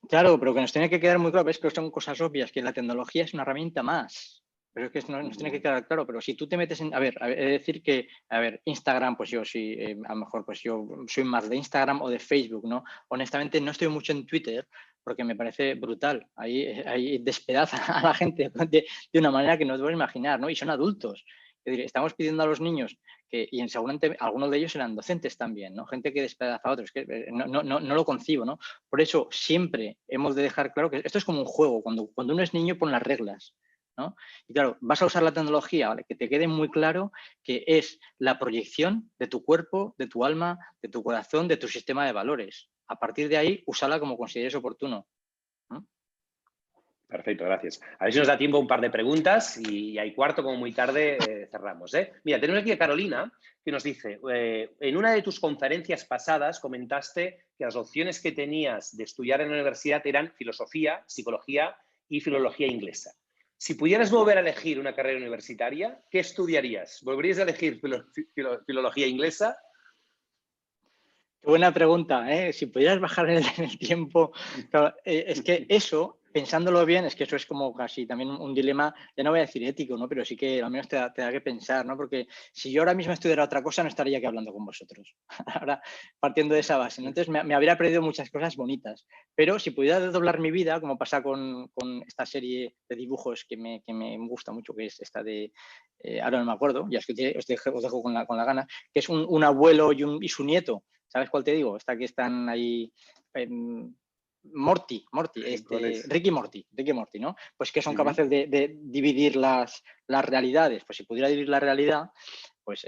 Claro, pero que nos tiene que quedar muy claro, ves que son cosas obvias, que la tecnología es una herramienta más. Pero es que nos tiene que quedar claro, pero si tú te metes en, a ver, es decir que, a ver, Instagram, pues yo sí, a lo mejor pues yo soy más de Instagram o de Facebook, ¿no? Honestamente no estoy mucho en Twitter porque me parece brutal. Ahí despedaza a la gente de una manera que no te puedes imaginar, ¿no? Y son adultos. Es decir, estamos pidiendo a los niños y seguramente algunos de ellos eran docentes también, ¿no? Gente que despedaza a otros, que no lo concibo, ¿no? Por eso siempre hemos de dejar claro que esto es como un juego. Cuando uno es niño pone las reglas, ¿no? Y claro, vas a usar la tecnología, ¿vale? Que te quede muy claro que es la proyección de tu cuerpo, de tu alma, de tu corazón, de tu sistema de valores. A partir de ahí, úsala como consideres oportuno, ¿no? Perfecto, gracias. A ver si nos da tiempo a un par de preguntas y hay cuarto, como muy tarde, cerramos. Mira, tenemos aquí a Carolina que nos dice, en una de tus conferencias pasadas comentaste que las opciones que tenías de estudiar en la universidad eran filosofía, psicología y filología inglesa. Si pudieras volver a elegir una carrera universitaria, ¿qué estudiarías? ¿Volverías a elegir filología inglesa? Qué buena pregunta, ¿eh? Si pudieras bajar en el tiempo, claro, es que eso, pensándolo bien, es que eso es como casi también un dilema, ya no voy a decir ético, ¿no? Pero sí que al menos te da que pensar, ¿no? Porque si yo ahora mismo estudiara otra cosa, no estaría aquí hablando con vosotros. Ahora, partiendo de esa base, ¿no? Entonces me habría perdido muchas cosas bonitas. Pero si pudiera desdoblar mi vida, como pasa con esta serie de dibujos que me gusta mucho, que es esta de, ahora no me acuerdo, ya es que os dejo con la gana, que es un abuelo y su nieto. ¿Sabes cuál te digo? Esta que están ahí, Morty, Rick y Morty, ¿no? Pues que son capaces de dividir las realidades. Pues si pudiera dividir la realidad, pues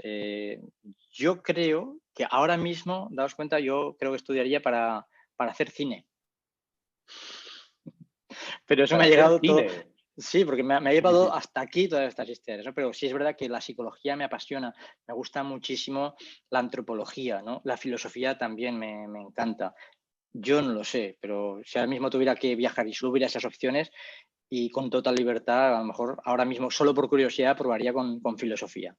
yo creo que ahora mismo, daos cuenta, yo creo que estudiaría para hacer cine. Pero eso me ha llegado todo... Sí, porque me ha llevado hasta aquí todas estas historias, ¿no? Pero sí es verdad que la psicología me apasiona, me gusta muchísimo la antropología, ¿no? La filosofía también me encanta. Yo no lo sé, pero si ahora mismo tuviera que viajar y solo hubiera esas opciones y con total libertad, a lo mejor ahora mismo, solo por curiosidad, probaría con filosofía.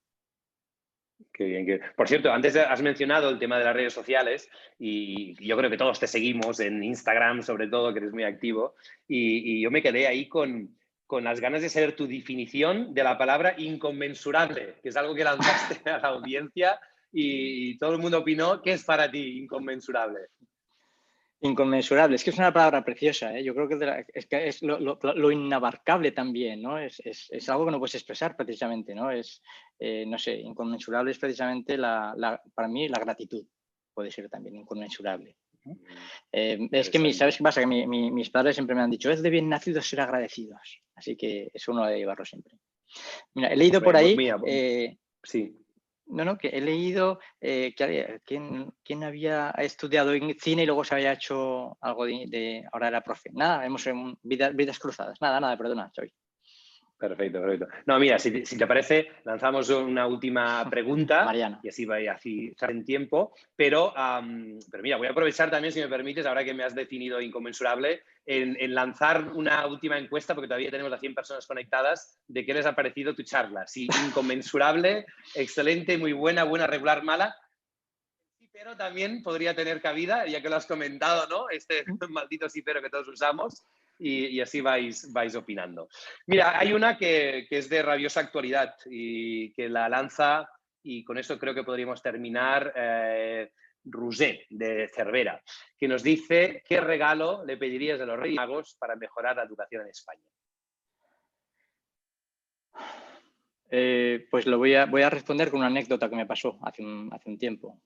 Qué bien. Por cierto, antes has mencionado el tema de las redes sociales y yo creo que todos te seguimos en Instagram, sobre todo, que eres muy activo, y yo me quedé ahí con las ganas de saber tu definición de la palabra inconmensurable, que es algo que lanzaste a la audiencia y todo el mundo opinó. ¿Qué es para ti inconmensurable? Inconmensurable, es que es una palabra preciosa, ¿eh? Yo creo que es lo inabarcable también, ¿no? Es algo que no puedes expresar precisamente, ¿no? No sé, inconmensurable es precisamente para mí la gratitud, puede ser también inconmensurable, ¿no? Es que ¿sabes qué pasa? Que mis padres siempre me han dicho, es de bien nacidos ser agradecidos, así que eso uno debe llevarlo siempre. Mira, he leído por ahí... sí. No, que he leído que ¿quién había estudiado en cine y luego se había hecho algo ahora era profe. Nada, hemos en vidas cruzadas. Nada, perdona, Xavi. Perfecto. No, mira, si te parece, lanzamos una última pregunta. Mariano. Y así va así en tiempo. Pero mira, voy a aprovechar también, si me permites, ahora que me has definido inconmensurable, en lanzar una última encuesta, porque todavía tenemos a 100 personas conectadas, de qué les ha parecido tu charla. Sí, inconmensurable, excelente, muy buena, regular, mala. Sí, pero también podría tener cabida, ya que lo has comentado, ¿no? Este maldito sí, pero que todos usamos. Y así vais opinando. Mira, hay una que es de rabiosa actualidad y que la lanza, y con eso creo que podríamos terminar, Roser, de Cervera, que nos dice: ¿qué regalo le pedirías a los Reyes Magos para mejorar la educación en España? Pues lo voy a responder con una anécdota que me pasó hace un tiempo.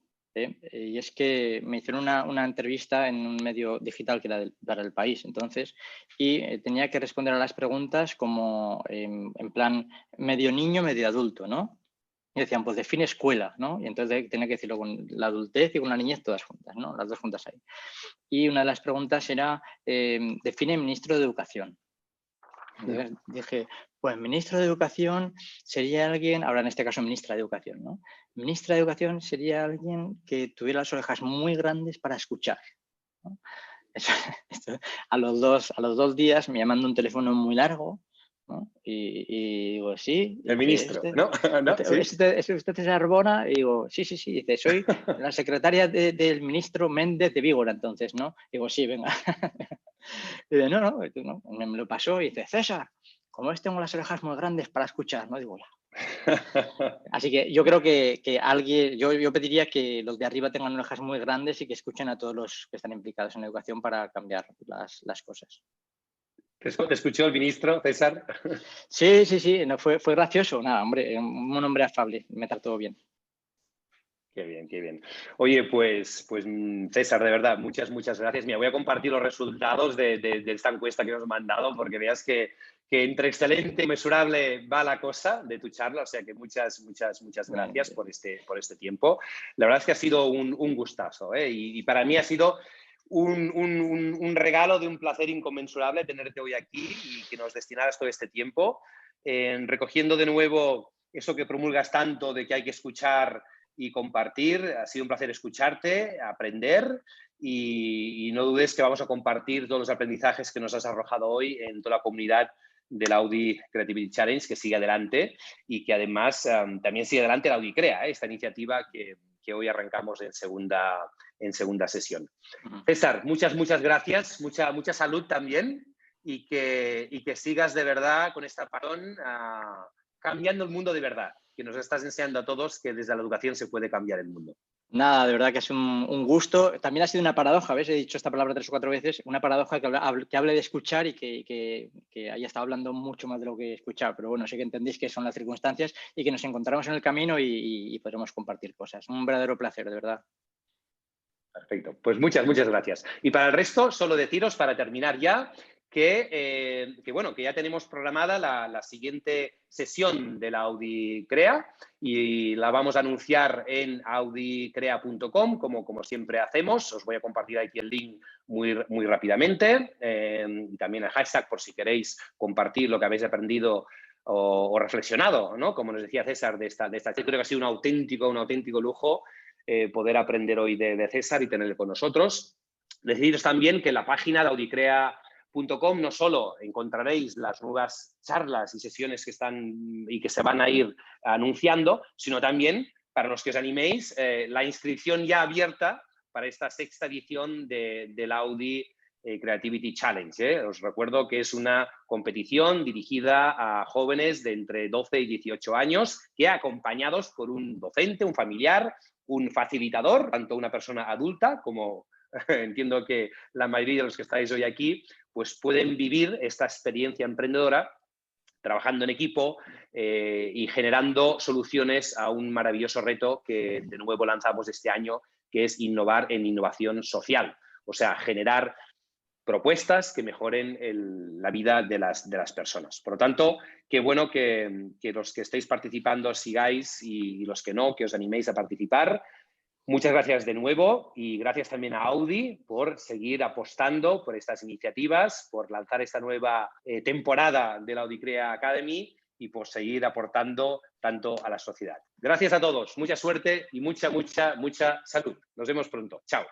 Y es que me hicieron una entrevista en un medio digital que era para El País entonces, y tenía que responder a las preguntas como en plan medio niño, medio adulto, ¿no? Y decían, pues define escuela, ¿no? Y entonces tenía que decirlo con la adultez y con la niñez todas juntas, ¿no? Las dos juntas ahí. Y una de las preguntas era, define ministro de Educación. Entonces dije, pues ministro de Educación sería alguien, ahora en este caso ministra de Educación, ¿no? Ministra de Educación sería alguien que tuviera las orejas muy grandes para escuchar, ¿no? A los dos días me llaman un teléfono muy largo, ¿no? Y digo, sí. El ministro, ¿no? ¿Es usted César Bona? Y digo, sí. Dice, soy la secretaria del ministro Méndez de Vígora, entonces, ¿no? Digo, sí, venga. Y dice, no, me lo pasó y dice, César, como tengo las orejas muy grandes para escuchar, ¿no? Digo, así que yo creo que alguien, yo pediría que los de arriba tengan orejas muy grandes y que escuchen a todos los que están implicados en la educación para cambiar las cosas. ¿Te escuchó el ministro, César? Sí, no, fue gracioso. Nada, hombre, un hombre afable, me trató bien. Qué bien, qué bien. Oye, pues César, de verdad, muchas gracias. Mira, voy a compartir los resultados de esta encuesta que nos han mandado porque veas que entre excelente y mesurable va la cosa de tu charla. O sea que muchas gracias por este tiempo. La verdad es que ha sido un gustazo, ¿eh? Y para mí ha sido un regalo de un placer inconmensurable tenerte hoy aquí y que nos destinaras todo este tiempo recogiendo de nuevo eso que promulgas tanto de que hay que escuchar y compartir. Ha sido un placer escucharte, aprender y no dudes que vamos a compartir todos los aprendizajes que nos has arrojado hoy en toda la comunidad del Audi Creativity Challenge, que sigue adelante y que además también sigue adelante la Audi Crea, esta iniciativa que hoy arrancamos en segunda sesión. César, muchas gracias, mucha salud también y que sigas de verdad con esta parón cambiando el mundo de verdad, que nos estás enseñando a todos que desde la educación se puede cambiar el mundo. Nada, de verdad que es un gusto. También ha sido una paradoja, ¿ves? He dicho esta palabra 3 o 4 veces, una paradoja que hable de escuchar y que haya estado hablando mucho más de lo que he escuchado. Pero bueno, sí que entendéis que son las circunstancias y que nos encontramos en el camino y podremos compartir cosas. Un verdadero placer, de verdad. Perfecto, pues muchas gracias. Y para el resto, solo deciros para terminar ya que ya tenemos programada la siguiente sesión de la Audi Crea y la vamos a anunciar en audicrea.com como siempre hacemos. Os voy a compartir aquí el link muy rápidamente y también el hashtag por si queréis compartir lo que habéis aprendido o reflexionado, ¿no? Como nos decía César, de esta. Yo creo que ha sido un auténtico lujo poder aprender hoy de César y tenerle con nosotros. Deciros también que en la página de audicrea.com no solo encontraréis las nuevas charlas y sesiones que están y que se van a ir anunciando, sino también, para los que os animéis, la inscripción ya abierta para esta 6ª edición del Audi Creativity Challenge. Os recuerdo que es una competición dirigida a jóvenes de entre 12 y 18 años que acompañados por un docente, un familiar, un facilitador, tanto una persona adulta como entiendo que la mayoría de los que estáis hoy aquí, pues pueden vivir esta experiencia emprendedora trabajando en equipo y generando soluciones a un maravilloso reto que de nuevo lanzamos este año, que es innovar en innovación social. O sea, generar propuestas que mejoren la vida de las personas. Por lo tanto, qué bueno que los que estéis participando sigáis y los que no, que os animéis a participar. Muchas gracias de nuevo y gracias también a Audi por seguir apostando por estas iniciativas, por lanzar esta nueva temporada de la Audi Crea Academy y por seguir aportando tanto a la sociedad. Gracias a todos, mucha suerte y mucha salud. Nos vemos pronto. Chao.